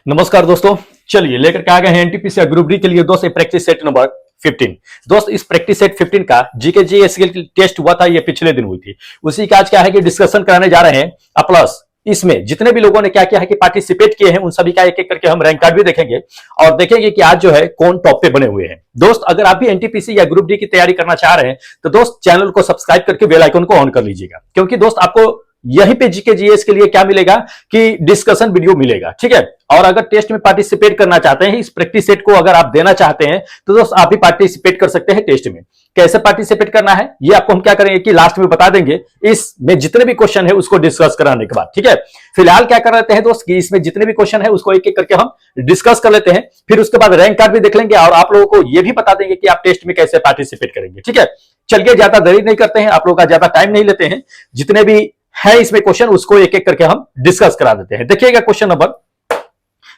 नमस्कार दोस्तों, चलिए लेकर के आ गए हैं एनटीपीसी ग्रुप डी के लिए दोस्त प्रैक्टिस सेट नंबर 15। दोस्त इस प्रैक्टिस सेट 15 का जीके जीएस के टेस्ट हुआ था, ये पिछले दिन हुई थी। उसी का आज क्या है कि डिस्कशन कराने जा रहे हैं। प्लस इसमें जितने भी लोगों ने क्या किया है कि पार्टिसिपेट किए हैं उन सभी का एक एक करके हम रैंक कार्ड भी देखेंगे और देखेंगे कि आज जो है कौन टॉप पे बने हुए हैं। दोस्त अगर आप भी एनटीपीसी या ग्रुप डी की तैयारी करना चाह रहे हैं तो दोस्त चैनल को सब्सक्राइब करके बेल आइकन को ऑन कर लीजिएगा, क्योंकि दोस्त आपको यहीं पे जीके जीएस के लिए क्या मिलेगा कि डिस्कशन वीडियो मिलेगा, ठीक है। और अगर टेस्ट में पार्टिसिपेट करना चाहते हैं, इस प्रैक्टिस सेट को अगर आप देना चाहते हैं तो दोस्त आप भी पार्टिसिपेट कर सकते हैं टेस्ट में। कैसे पार्टिसिपेट करना है ये आपको हम क्या करेंगे कि लास्ट में बता देंगे, इसमें जितने भी क्वेश्चन है उसको डिस्कस कराने के बाद, ठीक है। फिलहाल क्या कर लेते हैं दोस्त कि इसमें जितने भी क्वेश्चन है उसको एक एक करके हम डिस्कस कर लेते हैं, फिर उसके बाद रैंक कार्ड भी देख लेंगे और आप लोगों को यह भी बता देंगे कि आप टेस्ट में कैसे पार्टिसिपेट करेंगे, ठीक है। चलिए ज्यादा देरी नहीं करते हैं, आप लोगों का ज्यादा टाइम नहीं लेते हैं, जितने भी है इसमें क्वेश्चन उसको एक एक करके हम डिस्कस करा देते हैं। देखिएगा क्वेश्चन नंबर,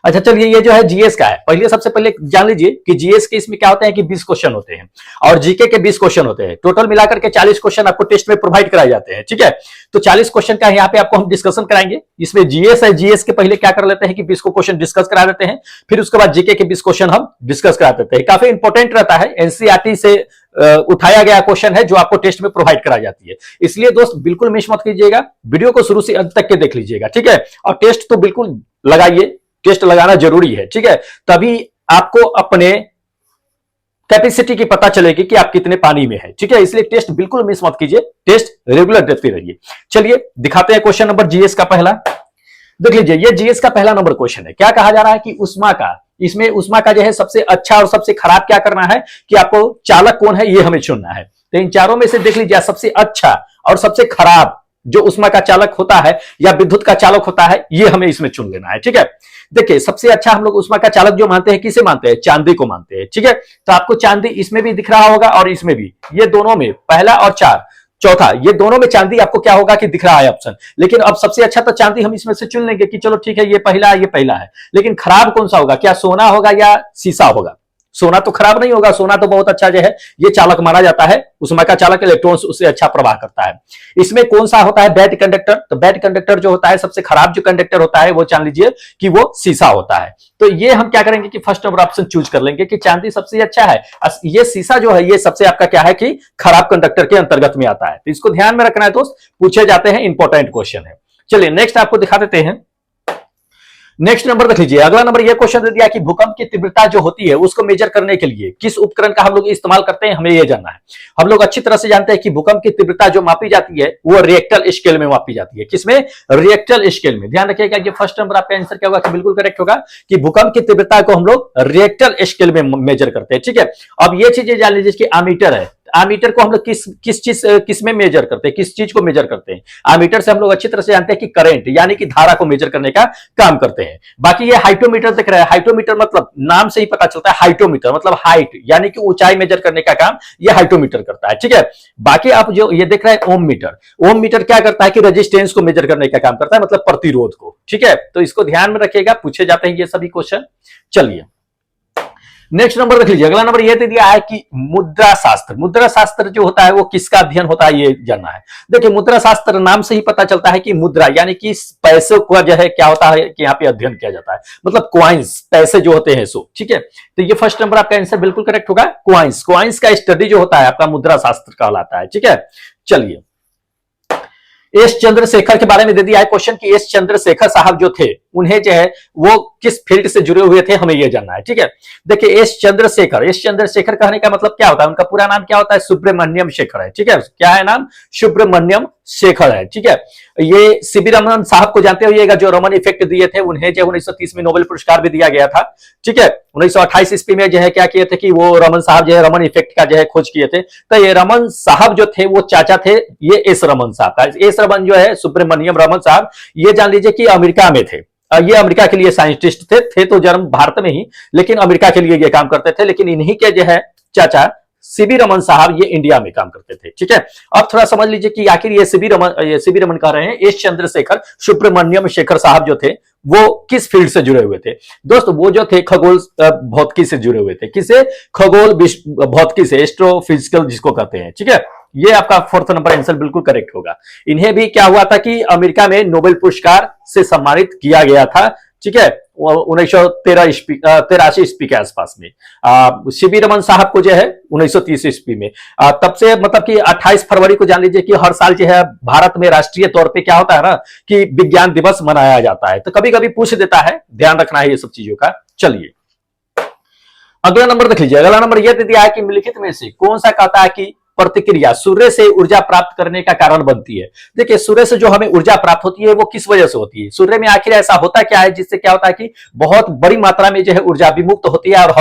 अच्छा चलिए ये जो है जीएस का है। पहले सबसे पहले जान लीजिए कि जीएस के इसमें क्या होते हैं कि 20 क्वेश्चन होते हैं और जीके के 20 क्वेश्चन होते हैं। टोटल मिलाकर के 40 क्वेश्चन आपको टेस्ट में प्रोवाइड कराए जाते हैं, ठीक है। तो 40 क्वेश्चन का यहाँ पे आपको हम डिस्कशन कराएंगे। इसमें जीएस है, जीएस के पहले क्या कर लेते हैं कि 20 को क्वेश्चन डिस्कस करा देते हैं, फिर उसके बाद जीके के 20 क्वेश्चन हम डिस्कस करा देते हैं। काफी इंपॉर्टेंट रहता है, एनसीईआरटी से उठाया गया क्वेश्चन है जो आपको टेस्ट में प्रोवाइड कराई जाती है। इसलिए दोस्त बिल्कुल मिस मत कीजिएगा, वीडियो को शुरू से अंत तक के देख लीजिएगा, ठीक है। और टेस्ट तो बिल्कुल लगाइए, टेस्ट लगाना जरूरी है, ठीक है। तभी आपको अपने कैपेसिटी की पता चलेगी कि आप कितने पानी में है, ठीक है। इसलिए टेस्ट बिल्कुल मिस मत कीजिए, टेस्ट रेगुलर देते रहिए। चलिए दिखाते हैं क्वेश्चन नंबर जीएस का पहला। देख लीजिए ये जीएस का पहला नंबर क्वेश्चन है। क्या कहा जा रहा है कि उष्मा का, इसमें उष्मा का जो है सबसे अच्छा और सबसे खराब क्या करना है कि आपको चालक कौन है ये हमें चुनना है। तो इन चारों में से देख लीजिए सबसे अच्छा और सबसे खराब जो उष्मा का चालक होता है या विद्युत का चालक होता है ये हमें इसमें चुन लेना है, ठीक है। देखिए सबसे अच्छा हम लोग उष्मा का चालक जो मानते हैं किसे मानते हैं, चांदी को मानते हैं, ठीक है। तो आपको चांदी इसमें भी दिख रहा होगा और इसमें भी, ये दोनों में पहला और चौथा ये दोनों में चांदी आपको क्या होगा कि दिख रहा है ऑप्शन। लेकिन अब सबसे अच्छा तो चांदी हम इसमें से चुन लेंगे कि चलो ठीक है ये पहला है, लेकिन खराब कौन सा होगा, क्या सोना होगा या शीशा होगा। सोना तो खराब नहीं होगा, सोना तो बहुत अच्छा जो है ये चालक माना जाता है, उष्मा का चालक इलेक्ट्रॉन्स उससे अच्छा प्रवाह करता है। इसमें कौन सा होता है बैड कंडक्टर, तो बैड कंडक्टर जो होता है सबसे खराब जो कंडक्टर होता है वो जान लीजिए कि वो शीशा होता है। तो ये हम क्या करेंगे कि फर्स्ट नंबर ऑप्शन चूज कर लेंगे कि चांदी सबसे अच्छा है, ये शीशा जो है ये सबसे आपका क्या है कि खराब कंडक्टर के अंतर्गत में आता है। तो इसको ध्यान में रखना है दोस्त, पूछे जाते हैं, इंपॉर्टेंट क्वेश्चन है। चलिए नेक्स्ट आपको दिखा देते हैं। नेक्स्ट नंबर देख लीजिए, अगला नंबर ये क्वेश्चन दे दिया कि भूकंप की तीव्रता जो होती है उसको मेजर करने के लिए किस उपकरण का हम लोग इस्तेमाल करते हैं, हमें ये जानना है। हम लोग अच्छी तरह से जानते हैं कि भूकंप की तीव्रता जो मापी जाती है वो रिएक्टर स्केल में मापी जाती है। किसमें, रिएक्टर स्केल में। ध्यान रखिएगा कि फर्स्ट नंबर आपका आंसर क्या होगा कि बिल्कुल करेक्ट होगा कि भूकंप की तीव्रता को हम लोग रिएक्टर स्केल में मेजर करते हैं, ठीक है। अब ये चीजें जान लीजिए कि आमीटर है, आमीटर को हम लोग किस में मेजर करते हैं, किस चीज को मेजर करते हैं। आमीटर से हम लोग अच्छी तरह से जानते हैं कि करंट यानी कि धारा को मेजर करने का काम करते हैं। बाकी ये हाइटोमीटर दिख रहा है, हाइटोमीटर मतलब नाम से ही पता चलता है, हाइटोमीटर मतलब हाइट यानी कि ऊंचाई मेजर करने का काम ये हाइटोमीटर करता है, ठीक है। बाकी आप जो ये देख रहे हैं ओम मीटर, ओम मीटर क्या करता है कि रेजिस्टेंस को मेजर करने का काम करता है, मतलब प्रतिरोध को, ठीक है। तो इसको ध्यान में रखिएगा, पूछे जाते हैं ये सभी क्वेश्चन। चलिए नेक्स्ट नंबर रख लीजिए, अगला नंबर ये दे दिया है कि मुद्रा शास्त्र, मुद्रा शास्त्र जो होता है वो किसका अध्ययन होता है ये जानना है। देखिए मुद्रा शास्त्र नाम से ही पता चलता है कि मुद्रा यानी कि पैसे का जो है क्या होता है कि यहाँ पे अध्ययन किया जाता है, मतलब क्वाइंस, पैसे जो होते हैं सो, ठीक है। तो ये फर्स्ट नंबर आपका आंसर बिल्कुल करेक्ट होगा, क्वाइंस, क्वाइंस का स्टडी जो होता है आपका मुद्रा शास्त्र कहलाता है, ठीक है। चलिए एस चंद्रशेखर के बारे में दे दिया है क्वेश्चन कि एस चंद्रशेखर साहब जो थे उन्हें जो है वो किस फील्ड से जुड़े हुए थे, हमें यह जानना है, ठीक है। देखिए एस चंद्रशेखर कहने का मतलब क्या होता है, उनका पूरा नाम क्या होता है, सुब्रमण्यम शेखर है, ठीक है। क्या है नाम, सुब्रमण्यम शेखर है, ठीक है। ये सीवी रमन साहब को जानते होइएगा जो रमन इफेक्ट दिए थे, उन्हें जो 1930 में नोबेल पुरस्कार भी दिया गया था, ठीक है। 1928 ईस्वी में जो है क्या किए थे कि वो रमन साहब जो है रमन इफेक्ट का जो है खोज किए थे। तो ये रमन साहब जो थे वो चाचा थे ये एस रमन साहब का। एस रमन जो है सुब्रमण्यम रमन साहब, ये जान लीजिए कि अमेरिका में थे, ये अमेरिका के लिए साइंटिस्ट थे तो जन्म भारत में ही, लेकिन अमेरिका के लिए ये काम करते थे। लेकिन इन्हीं के जो है चाचा सीवी रमन साहब ये इंडिया में काम करते थे, ठीक है। अब थोड़ा समझ लीजिए कि आखिर ये सीवी रमन कह रहे हैं एस चंद्रशेखर सुब्रमण्यम शेखर साहब जो थे वो किस फील्ड से जुड़े हुए थे। दोस्त वो जो थे खगोल भौतिकी से जुड़े हुए थे, किसे, खगोल भौतिकी से, एस्ट्रोफिजिकल जिसको कहते हैं, ठीक है। ये आपका फोर्थ नंबर आंसर बिल्कुल करेक्ट होगा। इन्हें भी क्या हुआ था कि अमेरिका में नोबेल पुरस्कार से सम्मानित किया गया था, ठीक है। 1983 ईस्वी के आसपास में। सीवी रमन साहब को जो है 1930 ईस्वी में। तब से मतलब कि 28 फरवरी को जान लीजिए कि हर साल जो है भारत में राष्ट्रीय तौर पे क्या होता है ना कि विज्ञान दिवस मनाया जाता है। तो कभी कभी पूछ देता है, ध्यान रखना है ये सब चीजों का। चलिए अगला नंबर देख लीजिए। अगला नंबर यह दे दिया है कि निम्नलिखित में से कौन सा कहता है कि प्रतिक्रिया सूर्य से ऊर्जा प्राप्त करने का कारण बनती है। देखिए सूर्य से जो हमें ऊर्जा प्राप्त होती है वो किस वजह से होती है, सूर्य में आखिर ऐसा होता क्या है जिससे क्या होता है कि बहुत बड़ी मात्रा में जो है ऊर्जा विमुक्त होती है और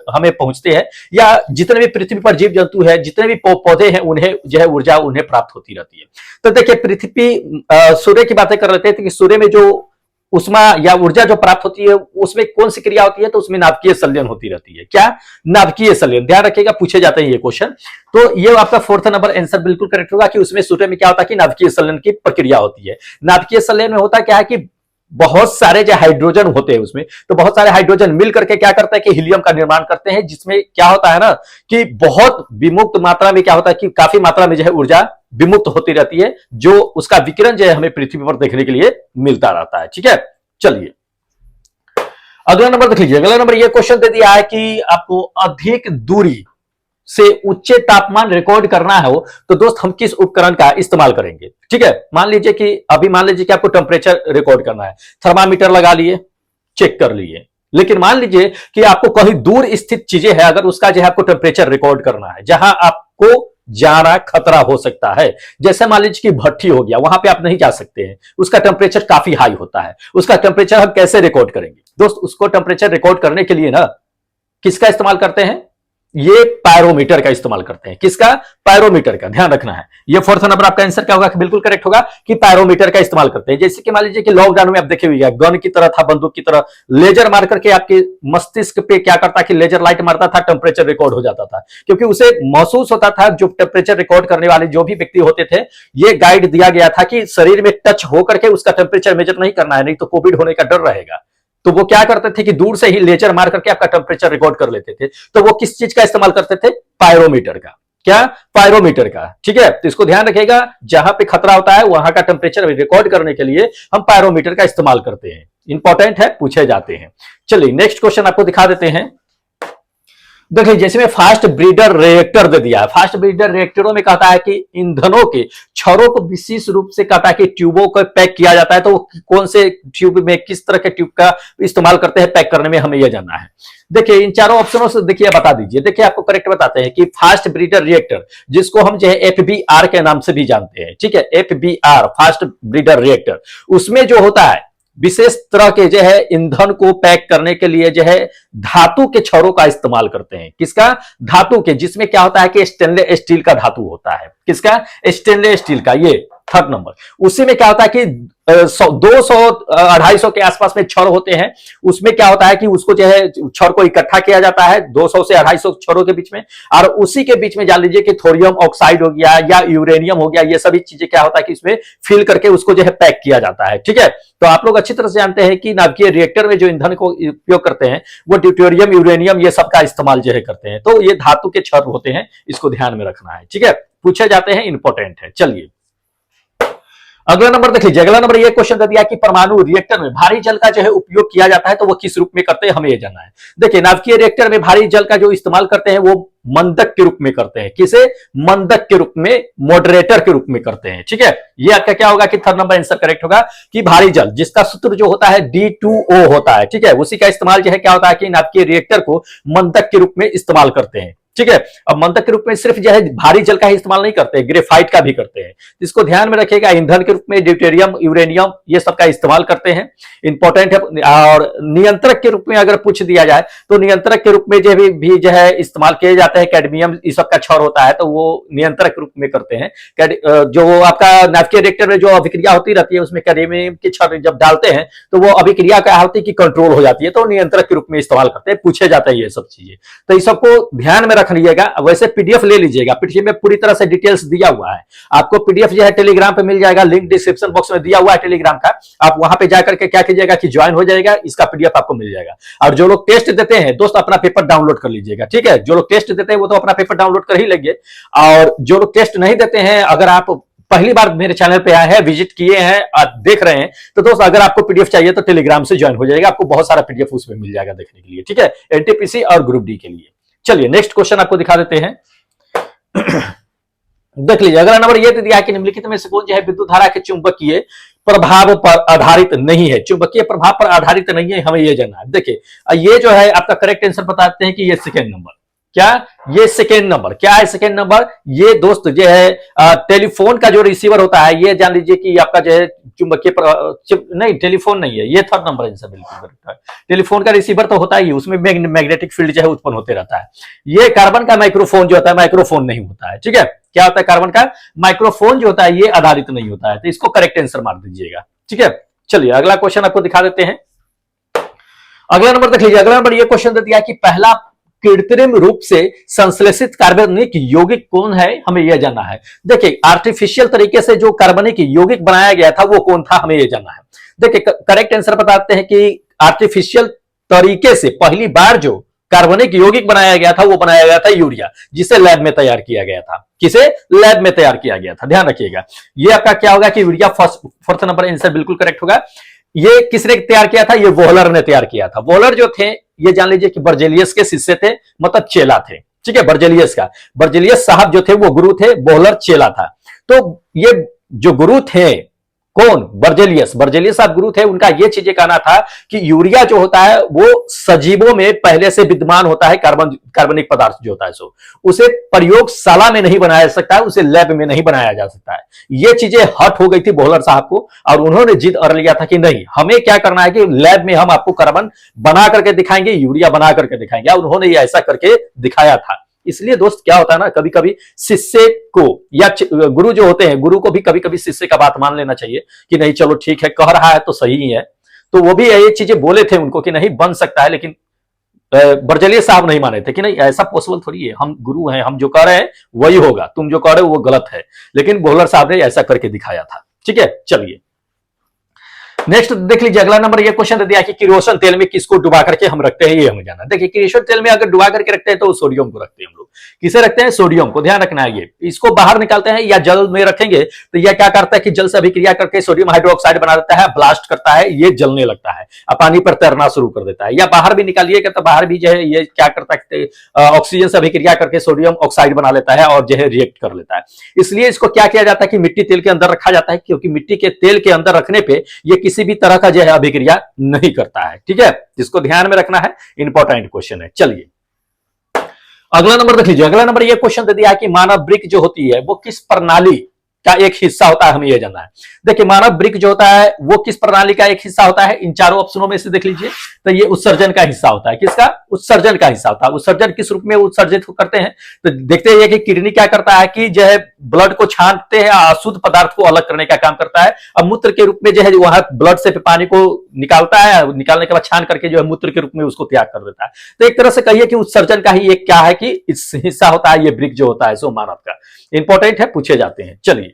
हमें पहुंचते हैं, या जितने भी पृथ्वी पर जीव जंतु है, जितने भी पौधे हैं, उन्हें जो है ऊर्जा उन्हें प्राप्त होती रहती है। तो देखिए पृथ्वी सूर्य की बातें कर रहे थे कि सूर्य में जो उष्मा या ऊर्जा जो प्राप्त होती है उसमें कौन सी क्रिया होती है, तो उसमें नाभिकीय संलयन होती रहती है। क्या? नाभिकीय संलयन। ध्यान रखिएगा, पूछे जाते हैं ये क्वेश्चन। तो ये आपका फोर्थ नंबर आंसर बिल्कुल करेक्ट होगा कि उसमें सूर्य में क्या होता है कि नाभिकीय संलयन की प्रक्रिया होती है। नाभिकीय संलयन में होता क्या है कि बहुत सारे जो हाइड्रोजन होते हैं उसमें, तो बहुत सारे हाइड्रोजन मिल करके क्या करता है कि हीलियम का निर्माण करते हैं, जिसमें क्या होता है ना कि बहुत विमुक्त मात्रा में क्या होता है कि काफी मात्रा में जो है ऊर्जा विमुक्त होती रहती है, जो उसका विकिरण जो है हमें पृथ्वी पर देखने के लिए मिलता रहता है। ठीक है, चलिए अगला नंबर देख लीजिए। अगला नंबर ये क्वेश्चन दे दिया है कि आपको अधिक दूरी से उच्च तापमान रिकॉर्ड करना हो तो दोस्त हम किस उपकरण का इस्तेमाल करेंगे। ठीक है, मान लीजिए कि आपको टेम्परेचर रिकॉर्ड करना है, थर्मामीटर लगा लिए, चेक कर लिए, लेकिन मान लीजिए कि आपको कहीं दूर स्थित चीजें है, अगर उसका जो है आपको टेम्परेचर रिकॉर्ड करना है, जहां आपको जाना खतरा हो सकता है, जैसे मान लीजिए कि भट्ठी हो गया, वहां पे आप नहीं जा सकते हैं, उसका टेम्परेचर काफी हाई होता है, उसका टेम्परेचर हम कैसे रिकॉर्ड करेंगे दोस्त? उसको टेम्परेचर रिकॉर्ड करने के लिए ना किसका इस्तेमाल करते हैं? ये पायरोमीटर का इस्तेमाल करते हैं। किसका? पायरोमीटर का। ध्यान रखना है, ये फोर्थ नंबर आपका आंसर क्या होगा कि बिल्कुल करेक्ट होगा कि पायरोमीटर का इस्तेमाल करते हैं। जैसे कि मान लीजिए कि लॉकडाउन में आप देखे हुए गन की तरह था, बंदूक की तरह लेजर मार करके आपके मस्तिष्क पे क्या करता कि लेजर लाइट मारता था, टेम्परेचर रिकॉर्ड हो जाता था, क्योंकि उसे महसूस होता था, जो टेम्परेचर रिकॉर्ड करने वाले जो भी व्यक्ति होते थे, ये गाइड दिया गया था कि शरीर में टच होकर के उसका टेम्परेचर मेजर नहीं करना है, नहीं तो कोविड होने का डर रहेगा। तो वो क्या करते थे कि दूर से ही लेजर मार करके आपका टेम्परेचर रिकॉर्ड कर लेते थे। तो वो किस चीज का इस्तेमाल करते थे? पायरोमीटर का। क्या? पायरोमीटर का। ठीक है, तो इसको ध्यान रखिएगा, जहां पे खतरा होता है वहां का टेम्परेचर रिकॉर्ड करने के लिए हम पायरोमीटर का इस्तेमाल करते हैं। इंपॉर्टेंट है, पूछे जाते हैं। चलिए नेक्स्ट क्वेश्चन आपको दिखा देते हैं। देखिए जैसे में फास्ट ब्रीडर रिएक्टर दे दिया है। फास्ट ब्रीडर रिएक्टरों में कहता है कि ईंधनों के छड़ों को विशेष रूप से कहता है कि ट्यूबों को पैक किया जाता है, तो कौन से ट्यूब में, किस तरह के ट्यूब का इस्तेमाल करते हैं पैक करने में, हमें यह जानना है। देखिए इन चारों ऑप्शनों से देखिए बता दीजिए। देखिए आपको करेक्ट बताते हैं कि फास्ट ब्रीडर रिएक्टर, जिसको हम जो है FBR के नाम से भी जानते हैं, ठीक है, FBR फास्ट ब्रीडर रिएक्टर, उसमें जो होता है विशेष तरह के जो है ईंधन को पैक करने के लिए जो है धातु के छड़ों का इस्तेमाल करते हैं। किसका? धातु के, जिसमें क्या होता है कि स्टेनलेस स्टील का धातु होता है। किसका? स्टेनलेस स्टील का। ये थर्ड नंबर। उसी में क्या होता है कि 200-250 के आसपास में छड़ होते हैं, उसमें क्या होता है कि उसको जो है छड़ को इकट्ठा किया जाता है 200 से 250 छड़ों के बीच में, और उसी के बीच में जान लीजिए कि थोरियम ऑक्साइड हो गया या यूरेनियम हो गया, ये सभी चीजें क्या होता है कि इसमें फिल करके उसको जो है पैक किया जाता है। ठीक है, तो आप लोग अच्छी तरह से जानते हैं कि नाभिकीय रिएक्टर में जो ईंधन को उपयोग करते हैं वो ड्यूटेरियम, यूरेनियम, ये सब का इस्तेमाल जो है करते हैं। तो ये धातु के छड़ होते हैं, इसको ध्यान में रखना है। ठीक है, पूछे जाते हैं, इंपॉर्टेंट है। चलिए अगला नंबर देख लीजिए। अगला नंबर ये क्वेश्चन दे दिया कि परमाणु रिएक्टर में भारी जल का जो है उपयोग किया जाता है, तो वो किस रूप में करते हैं, हमें ये जानना है। देखिए नाभिकीय रिएक्टर में भारी जल का जो इस्तेमाल करते हैं वो मंदक के रूप में करते हैं। किसे? मंदक के रूप में, मॉडरेटर के रूप में करते हैं। ठीक है, ये आपका क्या होगा कि थर्ड नंबर आंसर करेक्ट होगा कि भारी जल, जिसका सूत्र जो होता है D2O होता है। ठीक है, उसी का इस्तेमाल जो है क्या होता है कि नाभिकीय रिएक्टर को मंदक के रूप में इस्तेमाल करते हैं। ठीक है, अब मंदक के रूप में सिर्फ जो है भारी जल का ही इस्तेमाल नहीं करते, ग्रेफाइट का भी करते हैं। इसको ध्यान में रखिएगा, ईंधन के रूप में ड्यूटेरियम, यूरेनियम, ये सब का इस्तेमाल करते हैं, इंपॉर्टेंट है। और नियंत्रक के रूप में अगर पूछ दिया जाए तो नियंत्रक के रूप में जो भी जो है इस्तेमाल किए जाते हैं, कैडमियम इस सब का छड़ होता है, तो वो नियंत्रक के रूप में करते हैं। जो आपका नाभिकीय रिएक्टर में जो अभिक्रिया होती रहती है उसमें कैडमियम के छड़ जब डालते हैं तो वो अभिक्रिया क्या होती है कि कंट्रोल हो जाती है, तो नियंत्रक के रूप में इस्तेमाल करते हैं। पूछे जाता है ये सब चीजें, तो इस सबको ध्यान में रख लीजिएगा। वैसे पीडीएफ ले लीजिएगा, पीडीएफ में पूरी तरह से डिटेल्स दिया हुआ है। आपको पीडीएफ जो है टेलीग्राम पे मिल जाएगा, लिंक डिस्क्रिप्शन बॉक्स में दिया हुआ है टेलीग्राम का। आप वहां पे जाकर के क्या कीजिएगा कि ज्वाइन हो जाएगा, इसका पीडीएफ आपको मिल जाएगा। और जो लोग टेस्ट देते हैं दोस्त अपना पेपर डाउनलोड कर लीजिएगा। ठीक है, जो लोग टेस्ट देते हैं वो तो अपना पेपर डाउनलोड कर ही लेंगे, और जो लोग टेस्ट नहीं देते हैं, अगर आप पहली बार मेरे चैनल पे आए हैं, विजिट किए हैं, देख रहे हैं, तो दोस्त अगर आपको पीडीएफ चाहिए तो टेलीग्राम से ज्वाइन हो जाएगा, आपको बहुत सारा पीडीएफ उसमें मिल जाएगा देखने के लिए, ठीक है, एनटीपीसी और ग्रुप डी के लिए। चलिए नेक्स्ट क्वेश्चन आपको दिखा देते हैं। देख लीजिए, अगला नंबर यह दिया कि निम्नलिखित में से कौन जो है विद्युत धारा के चुंबकीय प्रभाव पर आधारित नहीं है, चुंबकीय प्रभाव पर आधारित नहीं है, हमें यह जानना है। देखिए ये जो है आपका करेक्ट आंसर बताते हैं कि ये सेकेंड नंबर, क्या ये सेकेंड नंबर, क्या है सेकेंड नंबर, ये दोस्त जो है टेलीफोन का जो रिसीवर होता है, ये जान लीजिए कि आपका जो है चुंबकीय नहीं, टेलीफोन नहीं है, ये थर्ड नंबर आंसर बिल्कुल करेक्ट है। टेलीफोन का रिसीवर तो होता ही, उसमें मैग्नेटिक फील्ड जो है उत्पन्न होते रहता है। ये कार्बन का माइक्रोफोन जो होता है, माइक्रोफोन नहीं होता है, ठीक है, क्या होता है कार्बन का माइक्रोफोन जो होता है ये आधारित नहीं होता है, तो इसको करेक्ट आंसर मार दीजिएगा, ठीक है। चलिए अगला क्वेश्चन आपको दिखा देते हैं। अगला नंबर देख लीजिए, अगला नंबर ये क्वेश्चन दे दिया कि पहला कृत्रिम रूप से संश्लेषित कार्बनिक यौगिक कौन है, हमें यह जानना है। देखिए आर्टिफिशियल तरीके से जो कार्बनिक यौगिक बनाया गया था वो कौन था, हमें यह जानना है। देखिए करेक्ट आंसर बताते हैं कि आर्टिफिशियल तरीके से पहली बार जो कार्बनिक यौगिक बनाया गया था वो बनाया गया था यूरिया, जिसे लैब में तैयार किया गया था। किसे लैब में तैयार किया गया था, ध्यान रखिएगा। ये आपका क्या होगा कि यूरिया फोर्थ नंबर आंसर बिल्कुल करेक्ट होगा। ये किसने तैयार किया था, ये वोहलर ने तैयार किया था। वोहलर जो थे ये जान लीजिए कि बर्जेलियस के शिष्य थे, मतलब चेला थे, ठीक है, बर्जेलियस साहब जो थे वो गुरु थे, वोहलर चेला था। तो ये जो गुरु थे कौन, बर्जेलियस साहब गुरु थे, उनका ये चीजें कहना था कि यूरिया जो होता है वो सजीवों में पहले से विद्यमान होता है, कार्बनिक पदार्थ जो होता है सो उसे प्रयोगशाला में नहीं बनाया जा सकता है, उसे लैब में नहीं बनाया जा सकता है। ये चीजें हट हो गई थी वोहलर साहब को, और उन्होंने जिद कर लिया था कि नहीं, हमें क्या करना है कि लैब में हम आपको कार्बन बना करके दिखाएंगे, यूरिया बना करके दिखाएंगे, और उन्होंने ये ऐसा करके दिखाया था। इसलिए दोस्त क्या होता है ना, कभी कभी शिष्य को या गुरु जो होते हैं, गुरु को भी कभी कभी शिष्य का बात मान लेना चाहिए कि नहीं चलो ठीक है, कह रहा है तो सही ही है। तो वो भी ये चीजें बोले थे उनको कि नहीं बन सकता है, लेकिन बर्जेलियस साहब नहीं माने थे कि नहीं ऐसा पॉसिबल थोड़ी है, हम गुरु हैं, हम जो कह रहे हैं वही होगा, तुम जो कह रहे हो वो गलत है। लेकिन वोहलर साहब ने ऐसा करके दिखाया था, ठीक है। चलिए नेक्स्ट देख लीजिए, अगला नंबर ये क्वेश्चन दे दिया कि किरोसिन तेल में किसको डुबा करके हम रखते हैं, ये हमें जानना। देखिए किरोसिन तेल में अगर डुबा करके रखते हैं तो सोडियम को रखते हैं हम लोग। किसे रखते हैं, सोडियम को, ध्यान रखना है। ये इसको बाहर निकालते हैं या जल में रखेंगे तो यह क्या करता है कि जल से अभिक्रिया करके सोडियम हाइड्रोक्साइड बना देता है, ब्लास्ट करता है, ये जलने लगता है, अब पानी पर तैरना शुरू कर देता है। या बाहर भी निकालिएगा तो बाहर भी जो है ये क्या करता है, ऑक्सीजन से अभिक्रिया करके सोडियम ऑक्साइड बना लेता है और जो है रिएक्ट कर लेता है। इसलिए इसको क्या किया जाता है कि मिट्टी तेल के अंदर रखा जाता है, क्योंकि मिट्टी के तेल के अंदर रखने पे ये किसी भी तरह का जो है अभिक्रिया नहीं करता है, ठीक है, जिसको ध्यान में रखना है, इंपॉर्टेंट क्वेश्चन है। चलिए अगला नंबर देख लीजिए, अगला नंबर ये क्वेश्चन दे दिया है कि मानव वृक्क जो होती है वो किस प्रणाली का एक हिस्सा होता है, हमें यह जानना है। देखिए मानव वृक्क जो होता है वो किस प्रणाली का एक हिस्सा होता है, इन चारों ऑप्शनों में से देख लीजिए तो ये उत्सर्जन का हिस्सा होता है। किसका, उत्सर्जन का हिस्सा होता है। उत्सर्जन किस रूप में उत्सर्जित करते हैं, तो देखते हैं कि किडनी क्या करता है कि जो है ब्लड को छांटते हैं, अशुद्ध पदार्थ को अलग करने का काम करता है, और मूत्र के रूप में जो है वहां ब्लड से पानी को निकालता है, निकालने के बाद छान करके जो है मूत्र के रूप में उसको त्याग कर देता है। तो एक तरह से कहिए कि उत्सर्जन का ही एक क्या है कि इस हिस्सा होता है ये वृक्क जो होता है सो मानव का। इंपॉर्टेंट है, पूछे जाते हैं। चलिए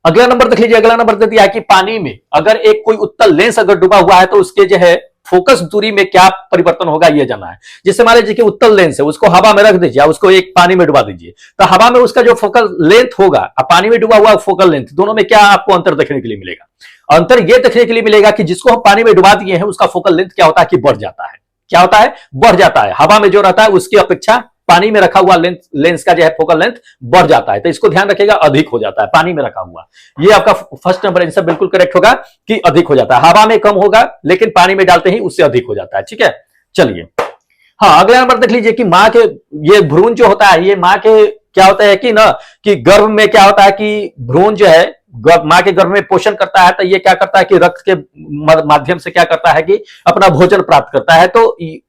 अगला नंबर देख लीजिए, अगला नंबर दे दिया है कि पानी में अगर एक कोई उत्तल लेंस अगर डूबा हुआ है तो उसके जो है फोकस दूरी में क्या परिवर्तन होगा, यह जानना है। जैसे मान लीजिए कि उत्तल लेंस है, उसको हवा में रख दीजिए, उसको एक पानी में डुबा दीजिए, तो हवा में उसका जो फोकल लेंथ होगा और पानी में डूबा हुआ फोकल लेंथ, दोनों में क्या आपको अंतर देखने के लिए मिलेगा। अंतर यह देखने के लिए मिलेगा कि जिसको हम पानी में डुबा दिए हैं उसका फोकल लेंथ क्या होता है कि बढ़ जाता है। क्या होता है, बढ़ जाता है। हवा में जो रहता है उसकी अपेक्षा पानी में रखा हुआ लेंस का जो है फोकल लेंथ बढ़ जाता है। तो इसको ध्यान रखिएगा, अधिक हो जाता है पानी में रखा हुआ। ये आपका फर्स्ट नंबर आंसर बिल्कुल करेक्ट होगा कि अधिक हो जाता है। हवा में कम होगा लेकिन पानी में डालते ही उससे अधिक हो जाता है, ठीक है। चलिए हाँ अगला नंबर देख लीजिए कि माँ के ये भ्रूण जो होता है, ये माँ के क्या होता है कि ना कि गर्भ में क्या होता है कि भ्रूण जो है माँ के गर्भ में पोषण करता है, तो ये क्या करता है कि रक्त के माध्यम से क्या करता है कि अपना भोजन प्राप्त करता है। तो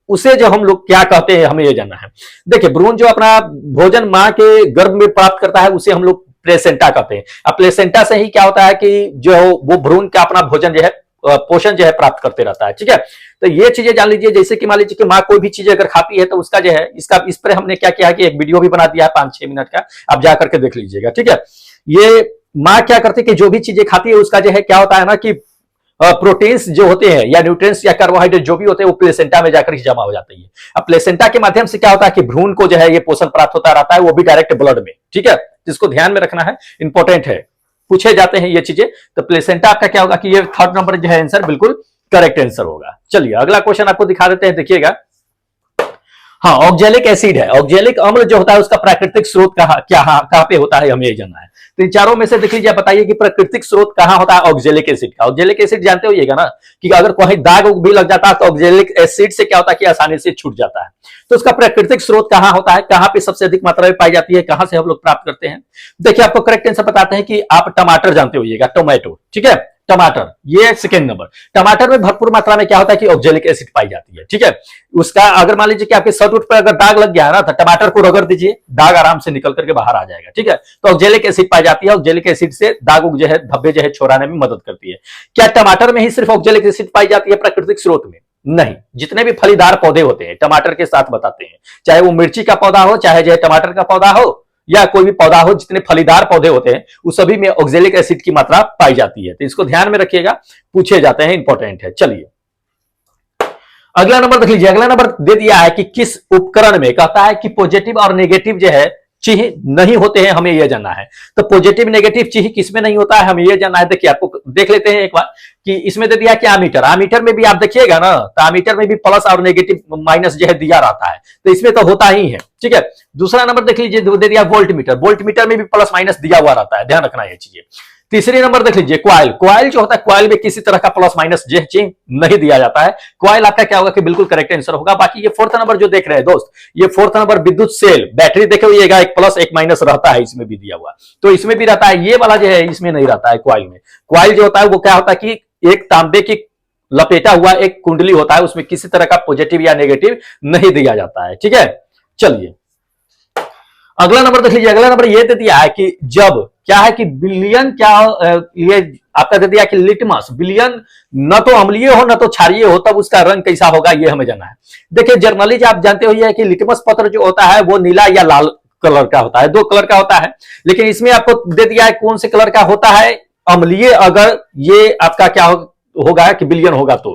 उसे जो हम लोग क्या कहते हैं, हमें ये जानना है। देखिए भ्रूण जो अपना भोजन माँ के गर्भ में प्राप्त करता है उसे हम लोग प्लेसेंटा कहते हैं। अब प्लेसेंटा से ही क्या होता है कि जो वो भ्रूण का अपना भोजन जो है पोषण जो है प्राप्त करते रहता है, ठीक है। तो ये चीजें जान लीजिए, जैसे कि मान लीजिए कि माँ कोई भी चीज अगर खाती है तो उसका जो है इस पर हमने क्या किया है कि एक वीडियो भी बना दिया है 5-6 मिनट का, आप जा करके देख लीजिएगा, ठीक है। ये माँ क्या करती है कि जो भी चीजें खाती है उसका जो है क्या होता है ना कि प्रोटीन्स जो होते हैं या न्यूट्रिएंट्स या कार्बोहाइड्रेट जो भी होते हैं वो प्लेसेंटा में जाकर ही जमा हो जाते हैं। अब प्लेसेंटा के माध्यम से क्या होता है कि भ्रूण को जो है ये पोषण प्राप्त होता रहता है, वो भी डायरेक्ट ब्लड में। ठीक है, जिसको ध्यान में रखना है, इंपॉर्टेंट है, पूछे जाते हैं ये चीजें। तो प्लेसेंटा आपका क्या होगा कि ये थर्ड नंबर जो है आंसर बिल्कुल करेक्ट आंसर होगा। चलिए अगला क्वेश्चन आपको दिखा देते हैं, देखिएगा। हाँ, ऑक्जेलिक एसिड है, ऑक्जेलिक अम्ल जो होता है उसका प्राकृतिक स्रोत कहां पे होता है, हमें ये जानना है। तो इन चारों में से देख लीजिए, बताइए कि प्राकृतिक स्रोत कहां होता है ऑक्जेलिक एसिड का। ऑक्जेलिक एसिड जानते होइएगा ना कि अगर कोई दाग भी लग जाता है तो ऑक्जेलिक एसिड से क्या होता है कि आसानी से छूट जाता है। तो उसका प्राकृतिक स्रोत कहां होता है, कहां पे सबसे अधिक मात्रा में पाई जाती है, कहां से हम लोग प्राप्त करते हैं। देखिए आपको करेक्ट आंसर बताते हैं कि आप टमाटर जानते होइएगा, टोमेटो। ठीक है, टमाटर, ये सेकेंड नंबर। टमाटर में भरपूर मात्रा में क्या होता है कि ऑक्जेलिक एसिड पाई जाती है। ठीक है, उसका अगर मान लीजिए कि आपके शर्ट उट पर अगर दाग लग गया है ना, तो टमाटर को रगड़ दीजिए, दाग आराम से निकल करके बाहर आ जाएगा। ठीक है, तो ऑक्जेलिक एसिड पाई जाती है, ऑक्जेलिक एसिड से दाग जो है, धब्बे जो है छोड़ाने में मदद करती है। क्या टमाटर में ही सिर्फ ऑक्जेलिक एसिड पाई जाती है प्राकृतिक स्रोत में? नहीं, जितने भी फलीदार पौधे होते हैं टमाटर के साथ बताते हैं, चाहे वो मिर्ची का पौधा हो, चाहे जो है टमाटर का पौधा हो या कोई भी पौधा हो, जितने फलीदार पौधे होते हैं उस सभी में ऑक्जेलिक एसिड की मात्रा पाई जाती है। तो इसको ध्यान में रखिएगा, पूछे जाते हैं, इंपॉर्टेंट है। चलिए अगला नंबर देख लीजिए। अगला नंबर दे दिया है कि किस उपकरण में, कहता है कि पॉजिटिव और नेगेटिव जो है चिन्ह नहीं होते हैं, हमें यह जानना है। तो पॉजिटिव नेगेटिव चिन्ह किसमें नहीं होता है, हमें यह जानना है। देखिए आपको देख लेते हैं एक बार कि इसमें दे दिया कि आमीटर, आमीटर में भी आप देखिएगा ना, तो आमीटर में भी प्लस और नेगेटिव माइनस जो है दिया रहता है, तो इसमें तो होता ही है। ठीक है, दूसरा नंबर देख लीजिए, दे दिया वोल्ट मीटर, वोल्ट मीटर में भी प्लस माइनस दिया हुआ रहता है, ध्यान रखना ये चीजें। तीसरी नंबर देख लीजिए क्वाइल, क्वाइल जो होता है क्वाइल में किसी तरह का प्लस माइनस चिन्ह नहीं दिया जाता है। क्वाइल आपका क्या होगा कि बिल्कुल करेक्ट आंसर होगा। बाकी ये फोर्थ नंबर जो देख रहे हैं दोस्त, ये फोर्थ नंबर विद्युत सेल, बैटरी देखे हुईगा, एक प्लस एक माइनस रहता है, इसमें भी दिया हुआ, तो इसमें भी रहता है। ये वाला जो है इसमें नहीं रहता है क्वाइल में। क्वाइल जो होता है वो क्या होता है कि एक तांबे की लपेटा हुआ एक कुंडली होता है, उसमें किसी तरह का पॉजिटिव या नेगेटिव नहीं दिया जाता है। ठीक है, चलिए अगला नंबर देख लीजिए। अगला नंबर ये दे दिया है कि जब क्या है कि बिलियन क्या, ये आपका दे दिया कि लिटमस, बिलियन न तो अम्लीय हो न तो क्षारीय हो, तब उसका रंग कैसा होगा ये हमें जानना है। देखिए जर्नली जो आप जानते हो कि लिटमस पत्र जो होता है वो नीला या लाल कलर का होता है, दो कलर का होता है, लेकिन इसमें आपको दे दिया है कौन से कलर का होता है, अम्लीय। अगर ये आपका क्या होगा कि बिलियन होगा तो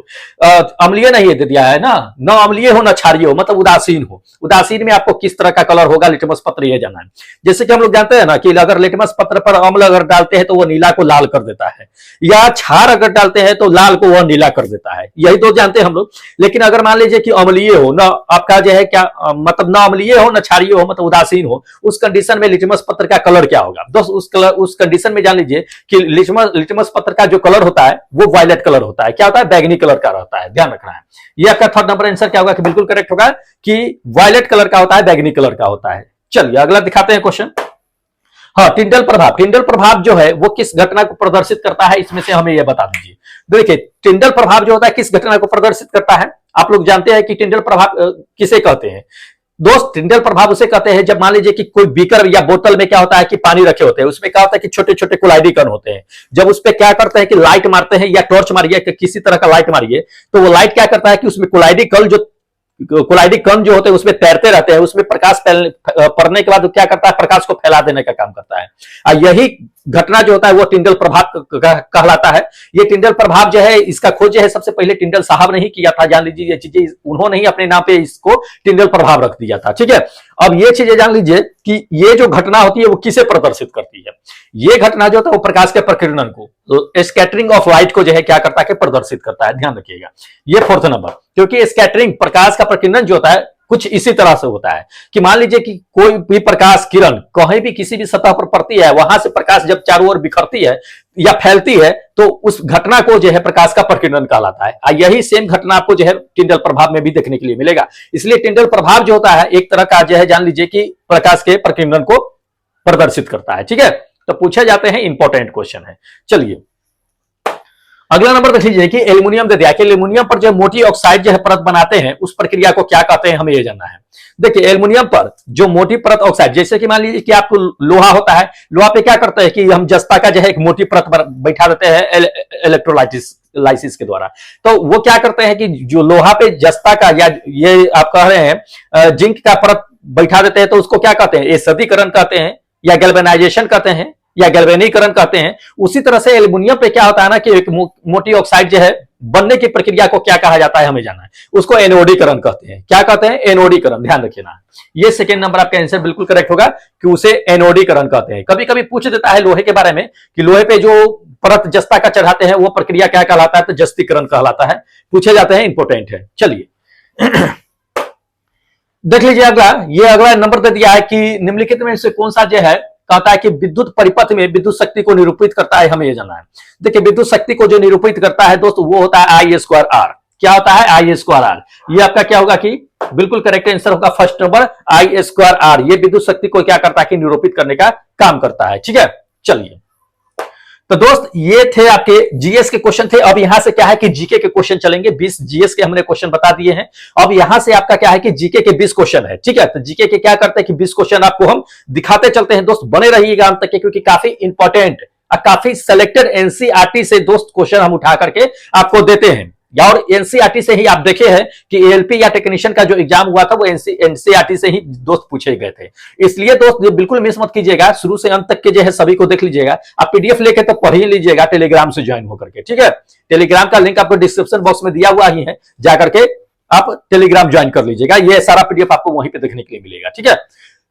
अम्लीय नहीं दे दिया है ना, न अम्लीय हो न क्षारीय हो, मतलब उदासीन हो। उदासीन में आपको किस तरह का कलर होगा लिटमस पत्र ये जानना है। जैसे कि हम लोग जानते हैं ना कि अगर लिटमस पत्र पर अम्ल अगर डालते हैं तो वो नीला को लाल कर देता है, या क्षार अगर डालते हैं तो लाल को वह नीला कर देता है, यही दो जानते हैं हम लोग। लेकिन अगर मान लीजिए कि अम्लीय हो, न आपका जो है क्या मतलब न अम्लीय हो न क्षारीय हो, मतलब उदासीन हो, उस कंडीशन में लिटमस पत्र का कलर क्या होगा दोस्त। उस कंडीशन में जान लीजिए कि लिटमस पत्र का जो कलर होता है वो वायलेट कलर होता है, क्या होता है, बैगनी कलर का रहता है, ध्यान रखना है। ये आपका थर्ड नंबर आंसर क्या होगा कि बिल्कुल करेक्ट होगा कि वायलेट कलर का होता है, बैगनी कलर का होता है। चलिए अगला दिखाते हैं क्वेश्चन। हाँ, टिंडल प्रभाव, टिंडल प्रभाव जो है वो किस घटना को प्रदर्शित करता है, इसमें से हमें यह बता दीजिए। देखिए टिंडल प्रभाव जो होता है किस घटना को प्रदर्शित करता है, आप लोग जानते हैं कि टिंडल प्रभाव किसे कहते हैं दोस्त। टिंडल प्रभाव उसे कहते हैं जब मान लीजिए कि कोई बीकर या बोतल में क्या होता है कि पानी रखे होते हैं, उसमें क्या होता है कि छोटे छोटे कोलाइडी कण होते हैं। जब उस पर क्या करते हैं कि लाइट मारते हैं या टॉर्च मारिए, किसी तरह का लाइट मारिए, तो वो लाइट क्या करता है कि उसमें कोलाइडी कण जो होते हैं उसमें तैरते रहते हैं, उसमें प्रकाश पड़ने के बाद क्या करता है, प्रकाश को फैला देने का काम करता है। और यही घटना जो होता है वो टिंडल प्रभाव कहलाता है। ये टिंडल प्रभाव जो है इसका खोज जो है सबसे पहले टिंडल साहब ने ही किया था, जान लीजिए ये चीजें उन्होंने ही अपने नाम पे इसको टिंडल प्रभाव रख दिया था। ठीक है, अब ये चीजें जान लीजिए कि ये जो घटना होती है वो किसे प्रदर्शित करती है। ये घटना जो होता है वो प्रकाश के प्रकीर्णन को, स्कैटरिंग ऑफ लाइट को जो है क्या करता है कि प्रदर्शित करता है, ध्यान रखिएगा। ये फोर्थ नंबर, क्योंकि स्कैटरिंग प्रकाश का प्रकीर्णन जो होता है कुछ इसी तरह से होता है कि मान लीजिए कि कोई भी प्रकाश किरण कहीं भी किसी भी सतह पर पड़ती है, वहां से प्रकाश जब चारों ओर बिखरती है या फैलती है तो उस घटना को जो है प्रकाश का प्रकीर्णन कहलाता है। यही सेम घटना आपको जो है टिंडल प्रभाव में भी देखने के लिए मिलेगा। इसलिए टिंडल प्रभाव जो होता है एक तरह का जो है जान लीजिए कि प्रकाश के प्रकीर्णन को प्रदर्शित करता है। ठीक है, तो पूछे जाते हैं, इंपॉर्टेंट क्वेश्चन है। चलिए अगला नंबर देख लीजिए कि एल्युमिनियम दे दिया कि एल्युमिनियम पर जो मोटी ऑक्साइड जो है परत बनाते हैं उस प्रक्रिया को क्या कहते हैं, हमें यह जानना है। देखिए एल्युमिनियम पर जो मोटी परत ऑक्साइड, जैसे कि मान लीजिए कि आपको लोहा होता है, लोहा पे क्या करते हैं कि हम जस्ता का जो है एक मोटी परत बैठा देते हैं इलेक्ट्रोलाइसिस के द्वारा। तो वो क्या करते हैं कि जो लोहा पे जस्ता का या ये आप कह रहे हैं जिंक का परत बैठा देते हैं, तो उसको क्या कहते हैं, एसदीकरण कहते हैं या गैल्वेनाइजेशन कहते हैं या गैल्वेनीकरण कहते हैं। उसी तरह से एल्युमिनियम पे क्या होता है ना कि एक मोटी ऑक्साइड जो है बनने की प्रक्रिया को क्या कहा जाता है हमें जानना है, उसको एनोडीकरण कहते हैं। क्या कहते हैं? एनोडीकरण। ध्यान रखिएगा, ये सेकंड नंबर आपका आंसर बिल्कुल करेक्ट होगा कि उसे एनोडीकरण कहते हैं। कभी कभी पूछ देता है लोहे के बारे में कि लोहे पे जो परत जस्ता का चढ़ाते हैं वो प्रक्रिया क्या कहलाता है, तो जस्तीकरण कहलाता है, पूछे जाते हैं, इंपोर्टेंट है। चलिए देख लीजिए अगला, ये अगला नंबर दे दिया है कि निम्नलिखित में से कौन सा जो है कहता है कि विद्युत परिपथ में विद्युत शक्ति को निरूपित करता है, हमें यह जानना है। देखिए विद्युत शक्ति को जो निरूपित करता है दोस्तों वो होता है आई स्क्वायर आर। क्या होता है? I square R. ये आपका क्या होगा कि बिल्कुल करेक्ट आंसर होगा first number, I square R. ये विद्युत शक्ति को क्या करता है कि निरूपित करने का काम करता है। ठीक है, चलिए तो दोस्त ये थे आपके जीएस के क्वेश्चन थे। अब यहां से क्या है कि जीके के क्वेश्चन चलेंगे। 20 जीएस के हमने क्वेश्चन बता दिए हैं। अब यहां से आपका क्या है कि जीके के 20 क्वेश्चन है। ठीक है, तो जीके के क्या करते हैं कि 20 क्वेश्चन आपको हम दिखाते चलते हैं दोस्त, बने रहिएगा अंत तक के, क्योंकि काफी इंपॉर्टेंट और काफी सिलेक्टेड एनसीईआरटी से दोस्त क्वेश्चन हम उठा करके आपको देते हैं। और एनसीईआरटी से ही आप देखे हैं कि एएलपी या टेक्नीशियन का जो एग्जाम हुआ था वो एनसीईआरटी से ही दोस्त पूछे गए थे। इसलिए दोस्त ये बिल्कुल मिस मत कीजिएगा, शुरू से अंत तक के जो है सभी को देख लीजिएगा। आप पीडीएफ लेके तो पढ़ ही लीजिएगा टेलीग्राम से ज्वाइन होकर के। ठीक है, टेलीग्राम का लिंक आपको डिस्क्रिप्शन बॉक्स में दिया हुआ ही है, जाकर के आप टेलीग्राम ज्वाइन कर लीजिएगा। ये सारा पीडीएफ आपको वहीं पे देखने के लिए मिलेगा। ठीक है,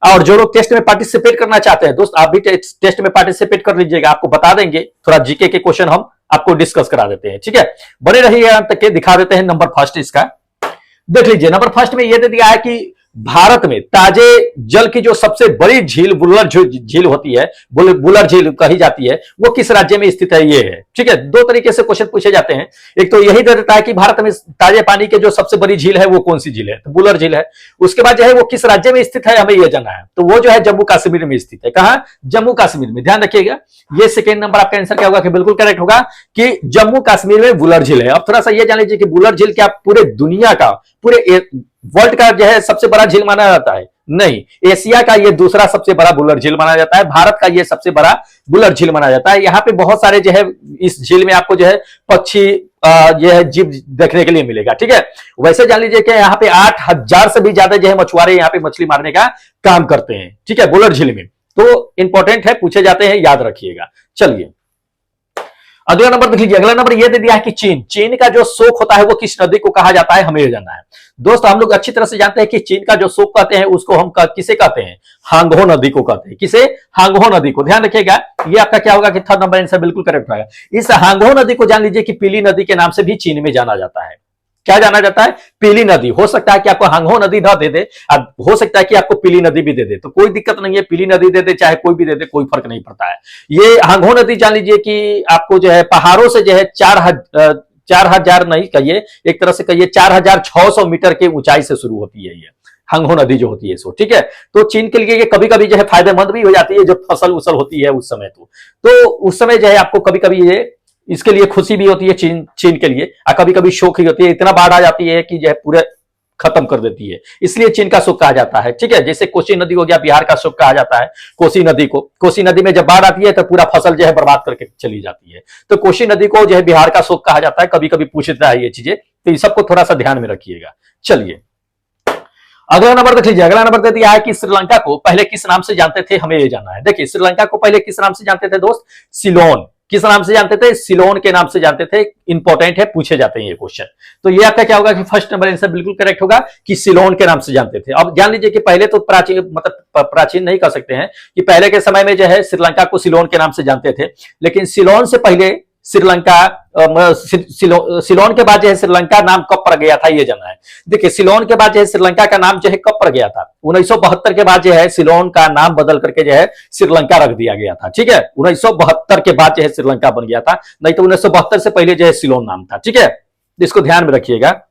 और जो लोग टेस्ट में पार्टिसिपेट करना चाहते हैं दोस्त, आप भी टेस्ट में पार्टिसिपेट कर लीजिएगा। आपको बता देंगे, थोड़ा जीके के क्वेश्चन हम आपको डिस्कस करा देते हैं। ठीक है, बने रहिए अंत तक के, दिखा देते हैं नंबर फर्स्ट इसका। देख लीजिए नंबर फर्स्ट में यह दे दिया है कि भारत में ताजे जल की जो सबसे बड़ी झील बुलर झील होती है, बुलर झील कही जाती है, वो किस राज्य में स्थित है? ये है। ठीक है, दो तरीके से क्वेश्चन पूछे जाते हैं। एक तो यही दे देता है कि भारत में ताजे पानी के जो सबसे बड़ी झील है वो कौन सी झील है, तो बुलर झील है। उसके बाद जो है वो किस राज्य में स्थित है, हमें यह जानना है। तो वो जो है जम्मू कश्मीर में स्थित है। कहां? जम्मू कश्मीर में। ध्यान रखिएगा, ये सेकेंड नंबर आपका आंसर क्या होगा कि बिल्कुल करेक्ट होगा कि जम्मू कश्मीर में बुलर झील है। अब थोड़ा सा ये जान लीजिए कि बुलर झील क्या पूरे दुनिया का, पूरे वर्ल्ड का जो है सबसे बड़ा झील माना जाता है? नहीं, एशिया का ये दूसरा सबसे बड़ा बुलर झील माना जाता है। भारत का ये सबसे बड़ा बुलर झील माना जाता है। यहाँ पे बहुत सारे जो है इस झील में आपको जो है पक्षी ये है जीव देखने के लिए मिलेगा। ठीक है, वैसे जान लीजिए कि यहाँ पे 8000 से भी ज्यादा जो है मछुआरे यहाँ पे मछली मारने का काम करते हैं। ठीक है, बुलर झील में। तो इंपॉर्टेंट है, पूछे जाते हैं, याद रखिएगा। चलिए अगला नंबर देख लीजिए। अगला नंबर यह दे दिया है कि चीन का जो शोक होता है वो किस नदी को कहा जाता है, हमें यह जानना है। दोस्त हम लोग अच्छी तरह से जानते हैं कि चीन का जो शोक कहते हैं उसको हम किसे कहते हैं? हांगहो नदी को कहते हैं। किसे? हांगहो नदी को। ध्यान रखिएगा, ये आपका क्या होगा कि थर्ड नंबर आंसर बिल्कुल करेक्ट होगा। इस हांगहो नदी को जान लीजिए कि पीली नदी के नाम से भी चीन में जाना जाता है। क्या जाना जाता है? पीली नदी। हो सकता है कि आपको हांगहो नदी ना दे दे, हो सकता है कि आपको पीली नदी भी दे दे, तो कोई दिक्कत नहीं है, पीली नदी दे दे चाहे कोई भी दे दे, कोई फर्क नहीं पड़ता है। ये हांगहो नदी जान लीजिए कि आपको जो है पहाड़ों से जो है 4000 नहीं कहिए, एक तरह से कहिए 4600 मीटर की ऊंचाई से शुरू होती है ये हांगहो नदी जो होती है सो। ठीक है, तो चीन के लिए ये कभी कभी जो है फायदेमंद भी हो जाती है जब फसल उसल होती है उस समय। तो उस समय जो है आपको कभी कभी ये इसके लिए खुशी भी होती है चीन के लिए, और कभी कभी शोक ही होती है। इतना बाढ़ आ जाती है कि जो है पूरे खत्म कर देती है, इसलिए चीन का शोक कहा जाता है। ठीक है, जैसे कोसी नदी हो गया, बिहार का शोक कहा जाता है कोसी नदी को। कोसी नदी में जब बाढ़ आती है तो पूरा फसल जो है बर्बाद करके चली जाती है, तो कोसी नदी को जो है बिहार का शोक कहा जाता है। कभी कभी पूछता है ये चीजें, तो इस सबको थोड़ा सा ध्यान में रखिएगा। चलिए अगला नंबर देख लीजिए। अगला नंबर दे दिया है कि श्रीलंका को पहले किस नाम से जानते थे, हमें ये जानना है। देखिए श्रीलंका को पहले किस नाम से जानते थे दोस्त? सिलोन। किस नाम से जानते थे? सिलोन के नाम से जानते थे। इंपॉर्टेंट है, पूछे जाते हैं ये क्वेश्चन। तो ये आपका क्या होगा कि फर्स्ट नंबर आंसर बिल्कुल करेक्ट होगा कि सिलोन के नाम से जानते थे। अब जान लीजिए कि पहले तो प्राचीन, मतलब प्राचीन नहीं कह सकते हैं कि पहले के समय में जो है श्रीलंका को सिलोन के नाम से जानते थे, लेकिन सिलोन से पहले श्रीलंका, सिलोन के बाद जो है श्रीलंका नाम कब पड़ गया था ये जानना है। देखिए सिलोन के बाद जो है श्रीलंका का नाम जो है कब पड़ गया था? 1972 के बाद जो है सिलोन का नाम बदल करके जो है श्रीलंका रख दिया गया था। ठीक है, 1972 के बाद जो है श्रीलंका बन गया था, नहीं तो 1972 से पहले जो है सिलोन नाम था। ठीक है, इसको ध्यान में रखिएगा।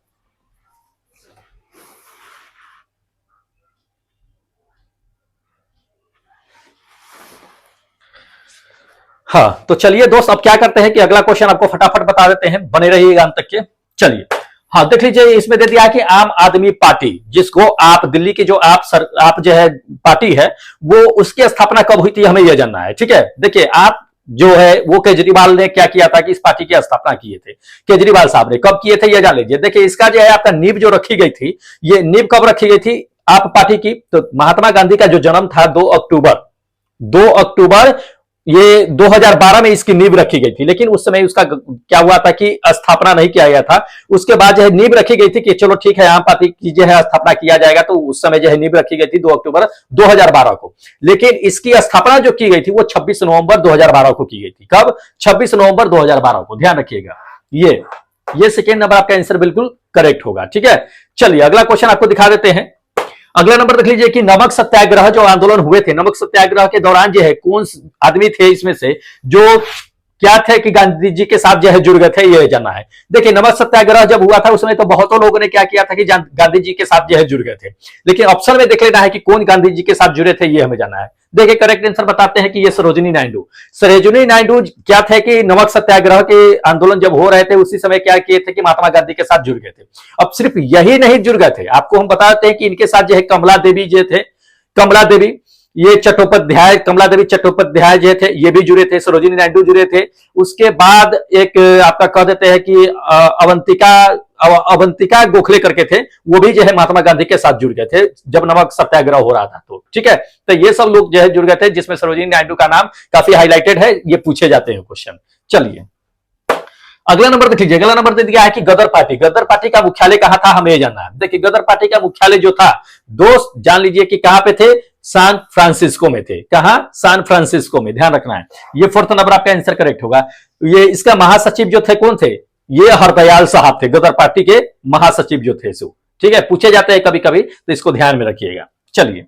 हाँ, तो चलिए दोस्त अब क्या करते हैं कि अगला क्वेश्चन आपको फटाफट बता देते हैं, बने रहिएगा अंत तक के। चलिए हाँ देख लीजिए, इसमें दे दिया है कि आम आदमी पार्टी, जिसको आप दिल्ली की जो आप जो है पार्टी है, वो उसकी स्थापना कब हुई थी, हमें यह जानना है। ठीक है, देखिए आप जो है वो केजरीवाल ने क्या किया था कि इस पार्टी की स्थापना किए थे, केजरीवाल साहब ने कब किए थे यह जान लीजिए। देखिए इसका जो है आपका नींव जो रखी गई थी, ये नींव कब रखी गई थी आप पार्टी की? तो महात्मा गांधी का जो जन्म था 2 अक्टूबर ये 2012 में इसकी नींव रखी गई थी, लेकिन उस समय उसका क्या हुआ था कि स्थापना नहीं किया गया था। उसके बाद जो है नींव रखी गई थी कि चलो ठीक है, आम पार्टी की जो है स्थापना किया जाएगा, तो उस समय जो है नींव रखी गई थी 2 अक्टूबर 2012 को। लेकिन इसकी स्थापना जो की गई थी वो 26 नवंबर 2012 को की गई थी। कब? 26 नवंबर 2012 को, ध्यान रखिएगा। ये सेकेंड नंबर आपका आंसर बिल्कुल करेक्ट होगा। ठीक है, चलिए अगला क्वेश्चन आपको दिखा देते हैं। अगला नंबर देख लीजिए कि नमक सत्याग्रह जो आंदोलन हुए थे, नमक सत्याग्रह के दौरान जो है कौन आदमी थे इसमें से जो क्या थे कि गांधी जी के साथ जो है जुड़ गए थे, ये जानना है। देखिए नमक सत्याग्रह जब हुआ था उसमें तो बहुतों लोगों ने क्या किया था कि गांधी जी के साथ जो है जुड़ गए थे, लेकिन ऑप्शन में देख लेना है कि कौन गांधी जी के साथ जुड़े थे, ये हमें जानना है। देखिए करेक्ट आंसर बताते हैं कि ये सरोजिनी नायडू। सरोजिनी नायडू क्या थे कि नमक सत्याग्रह के आंदोलन जब हो रहे थे उसी समय क्या किए थे कि महात्मा गांधी के साथ जुड़ गए थे। अब सिर्फ यही नहीं जुड़ गए थे, आपको हम बताते हैं कि इनके साथ जो है कमला देवी जो थे, कमला देवी ये चट्टोपाध्याय, कमला देवी चट्टोपाध्याय जो थे ये भी जुड़े थे, सरोजिनी नायडू जुड़े थे। उसके बाद एक आपका कह देते हैं कि अवंतिका गोखले करके थे, वो भी जो है महात्मा गांधी के साथ जुड़ गए थे जब नमक सत्याग्रह हो रहा था। तो ठीक है, तो ये सब लोग जो है जुड़ गए थे, जिसमें सरोजिनी नायडू का नाम काफी हाईलाइटेड है, ये पूछे जाते हैं क्वेश्चन। चलिए अगला नंबर देख लीजिए। अगला नंबर दे दिया है कि गदर पार्टी, गदर पार्टी का मुख्यालय कहां था, हमें जानना है। देखिए गदर पार्टी का मुख्यालय जो था दोस्त जान लीजिए कि कहां पे थे, सैन फ्रांसिस्को में थे। कहां? सैन फ्रांसिस्को में, ध्यान रखना है। ये फोर्थ नंबर आपका आंसर करेक्ट होगा। ये इसका महासचिव जो थे कौन थे, ये हरदयाल साहब थे, गदर पार्टी के महासचिव जो थे सो। ठीक है, पूछे जाते हैं कभी कभी, तो इसको ध्यान में रखिएगा। चलिए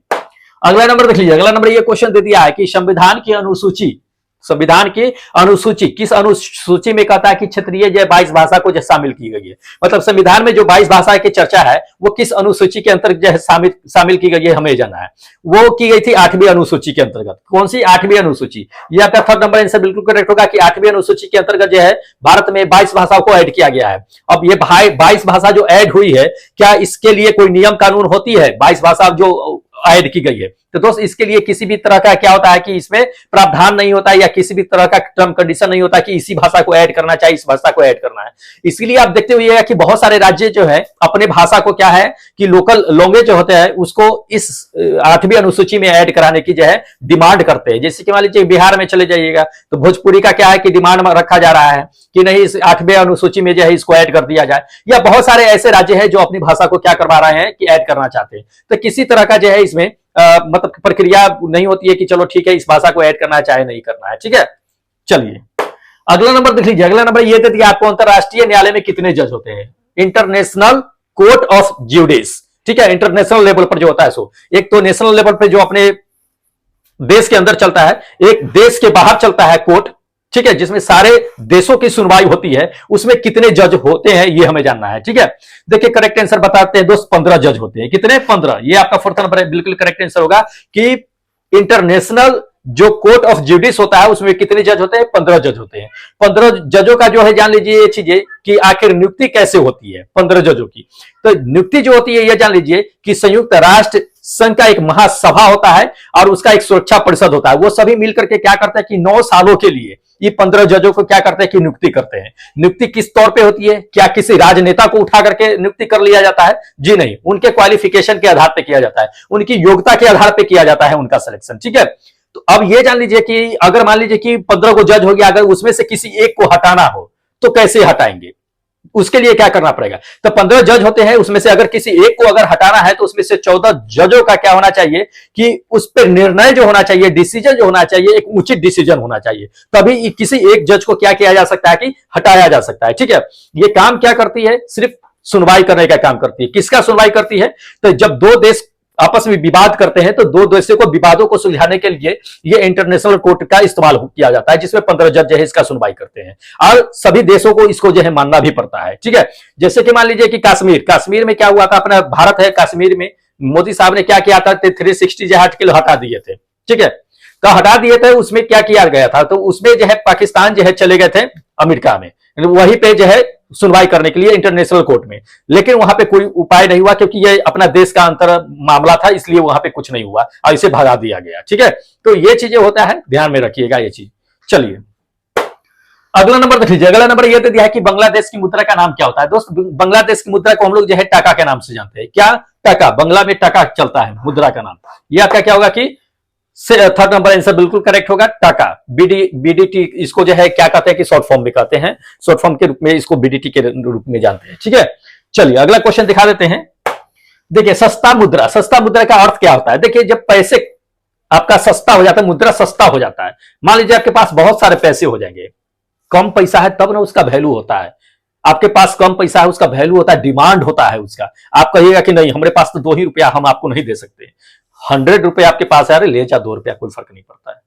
अगला नंबर देख लीजिए। अगला नंबर ये क्वेश्चन दे दिया है कि संविधान की अनुसूची, संविधान की अनुसूची किस अनुसूची में कहता है कि क्षेत्रीय जो 22 भाषा को जो शामिल की गई है, मतलब संविधान में जो 22 भाषा की चर्चा है वो किस अनुसूची के अंतर्गत जो है शामिल की गई है, हमें जानना है। वो की गई थी 8वीं अनुसूची के अंतर्गत। कौन सी 8वीं अनुसूची? ये आपका थर्ड नंबर आंसर बिल्कुल करेक्ट होगा कि 8वीं अनुसूची के अंतर्गत जो है भारत में 22 भाषाओं को ऐड किया गया है। अब ये 22 भाषा जो ऐड हुई है, क्या इसके लिए कोई नियम कानून होती है? 22 भाषा जो ऐड की गई है, तो दोस्त इसके लिए किसी भी तरह का क्या होता है कि इसमें प्रावधान नहीं होता है या किसी भी तरह का टर्म कंडीशन नहीं होता कि इसी भाषा को ऐड करना चाहिए, इस भाषा को ऐड करना है। इसलिए आप देखते हुए कि बहुत सारे राज्य जो है अपने भाषा को क्या है कि लोकल लैंग्वेज जो होते हैं उसको इस 8वीं अनुसूची में ऐड कराने की जो है डिमांड करते हैं। जैसे कि मान लीजिए बिहार में चले जाइएगा तो भोजपुरी का क्या है कि डिमांड रखा जा रहा है कि नहीं इस 8वीं अनुसूची में जो है इसको ऐड कर दिया जाए, या बहुत सारे ऐसे राज्य हैं जो अपनी भाषा को क्या करवा रहे हैं कि ऐड करना चाहते हैं। तो किसी तरह का जो है इसमें मतलब प्रक्रिया नहीं होती है कि चलो ठीक है इस भाषा को ऐड करना है चाहे नहीं करना है। ठीक है, चलिए अगला नंबर देख लीजिए। अगला नंबर ये दे दिया आपको, अंतरराष्ट्रीय न्यायालय में कितने जज होते हैं? International court of justice. ठीक है, इंटरनेशनल लेवल पर जो होता है सो, एक तो नेशनल लेवल पर जो अपने देश के अंदर चलता है, एक देश के बाहर चलता है कोर्ट। ठीक है, जिसमें सारे देशों की सुनवाई होती है, उसमें कितने जज होते हैं ये हमें जानना है। ठीक है, देखिए करेक्ट आंसर बताते हैं दोस्त, 15 जज होते हैं। कितने? 15। ये आपका फोर्थ नंबर है, बिल्कुल करेक्ट आंसर होगा कि इंटरनेशनल जो कोर्ट ऑफ ज्यूडिस होता है उसमें कितने जज होते हैं? 15 जज होते हैं। 15 जजों का जो है जान लीजिए ये चीजें कि आखिर नियुक्ति कैसे होती है 15 जजों की। तो नियुक्ति जो होती है ये जान लीजिए कि संयुक्त राष्ट्र संघ का एक महासभा होता है और उसका एक सुरक्षा परिषद होता है। वो सभी मिलकर के क्या करते हैं कि 9 सालों के लिए ये 15 जजों को क्या करते हैं कि नियुक्ति करते हैं। नियुक्ति किस तौर पे होती है? क्या किसी राजनेता को उठा करके नियुक्ति कर लिया जाता है? जी नहीं, उनके क्वालिफिकेशन के आधार पर किया जाता है, उनकी योग्यता के आधार पर किया जाता है उनका सिलेक्शन। ठीक है, तो अब ये जान लीजिए कि अगर मान लीजिए कि 15 को जज हो गया, अगर उसमें से किसी एक को हटाना हो तो कैसे हटाएंगे? उसके लिए क्या करना पड़ेगा? तो 15 जज होते हैं, उसमें से अगर किसी एक को अगर हटाना है तो उसमें से 14 जजों का क्या होना चाहिए कि उस पर निर्णय जो होना चाहिए, डिसीजन जो होना चाहिए, एक उचित डिसीजन होना चाहिए, तभी किसी एक जज को क्या किया जा सकता है कि हटाया जा सकता है। ठीक है, ये काम क्या करती है? सिर्फ सुनवाई करने का काम करती है। किसका सुनवाई करती है? तो जब दो देश आपस में विवाद करते हैं तो दो देशों को विवादों को सुलझाने के लिए ये इंटरनेशनल कोर्ट का इस्तेमाल किया जाता है, जिसमें 15 जज जो है इसका सुनवाई करते हैं और सभी देशों को इसको जो है मानना भी पड़ता है। ठीक है, जैसे कि मान लीजिए कि कश्मीर में क्या हुआ था, अपना भारत है, कश्मीर में मोदी साहब ने क्या किया था, 360 जो आर्टिकल हटा दिए थे। ठीक है, तो हटा दिए थे, उसमें क्या किया गया था, तो उसमें जो है पाकिस्तान जो है चले गए थे अमेरिका में, वहीं पे जो है सुनवाई करने के लिए इंटरनेशनल कोर्ट में, लेकिन वहां पे कोई उपाय नहीं हुआ क्योंकि ये अपना देश का अंतर मामला था, इसलिए वहां पे कुछ नहीं हुआ और इसे भगा दिया गया। ठीक है, तो ये चीजें होता है, ध्यान में रखिएगा ये चीज। चलिए अगला नंबर देख लीजिए। अगला नंबर ये दे दिया है कि बांग्लादेश की मुद्रा का नाम क्या होता है? दोस्त बांग्लादेश की मुद्रा को हम लोग जो है टाका के नाम से जानते हैं। क्या? टाका, बांग्ला में टाका चलता है मुद्रा का नाम। ये आपका क्या होगा कि थर्ड नंबर आंसर बिल्कुल करेक्ट होगा, टाका। बीडीटी इसको जो है क्या कहते हैं कि शॉर्ट फॉर्म में कहते हैं, शॉर्ट फॉर्म के रूप में इसको बीडीटी के रूप में जानते हैं। ठीक है, चलिए अगला क्वेश्चन दिखा देते हैं। देखिए सस्ता मुद्रा, सस्ता मुद्रा का अर्थ क्या होता है? देखिए जब पैसे आपका सस्ता हो जाता है, मुद्रा सस्ता हो जाता है, मान लीजिए आपके पास बहुत सारे पैसे हो जाएंगे, कम पैसा है तब ना उसका वैल्यू होता है। आपके पास कम पैसा है, उसका वैल्यू होता है, डिमांड होता है उसका। आप कहिएगा कि नहीं हमारे पास तो 2 ही रुपया, हम आपको नहीं दे सकते। 100 रुपया आपके पास है, ले जा 2 रुपया, कोई फर्क नहीं पड़ता है।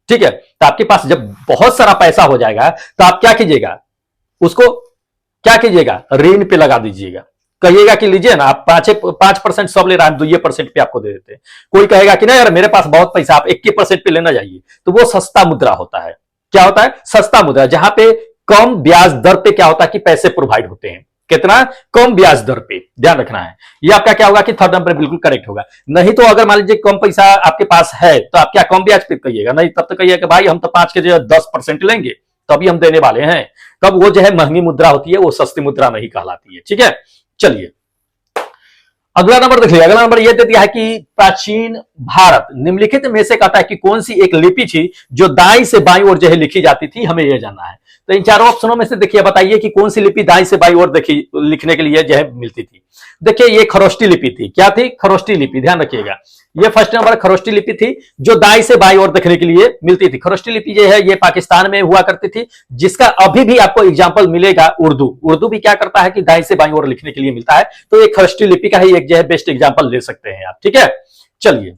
ठीक है, तो आपके पास जब बहुत सारा पैसा हो जाएगा तो आप क्या कीजिएगा, उसको क्या कीजिएगा, ऋण पे लगा दीजिएगा। कहिएगा कि लीजिए ना आप 5% सब ले रहा है, 2% पे आपको दे देते हैं। कोई कहेगा कि नहीं यार मेरे पास बहुत पैसा, आप 21% पे लेना जाइए, तो वो सस्ता मुद्रा होता है। क्या होता है? सस्ता मुद्रा, जहां पे कम ब्याज दर पे क्या होता है कि पैसे प्रोवाइड होते हैं। कितना? कम ब्याज दर पे, ध्यान रखना है। ये आपका क्या होगा कि थर्ड नंबर बिल्कुल करेक्ट होगा। नहीं तो अगर मान लीजिए कम पैसा आपके पास है तो आप क्या कम ब्याज पे कहिएगा? नहीं, तब तो कहिएगा कि भाई हम तो 5 के जगह 10% लेंगे, तभी हम देने वाले हैं। तब वो जो है महंगी मुद्रा होती है, वो सस्ती मुद्रा नहीं कहलाती है। ठीक है, चलिए अगला नंबर देखिए। अगला नंबर यह दे दिया है कि प्राचीन भारत निम्नलिखित में से कहता है कि कौन सी एक लिपि थी जो दाई से बाई ओर जो है लिखी जाती थी, हमें यह जानना है। तो इन चारों ऑप्शनों में से देखिए, बताइए कि कौन सी लिपि दाई से बाई ओर देखी लिखने के लिए जो है मिलती थी। देखिए ये खरोष्टी लिपि थी। क्या थी? खरोष्टी लिपि, ध्यान रखिएगा। ये फर्स्ट नंबर खरोष्टी लिपि थी जो दाई से बाई ओर देखने के लिए मिलती थी। खरोष्टी लिपि जो है ये पाकिस्तान में हुआ करती थी, जिसका अभी भी आपको एग्जाम्पल मिलेगा। उर्दू, उर्दू भी क्या करता है कि दाई से बाई ओर लिखने के लिए मिलता है। तो ये खरोष्टी लिपि का ही एक जो है बेस्ट एग्जाम्पल ले सकते हैं आप। ठीक है, चलिए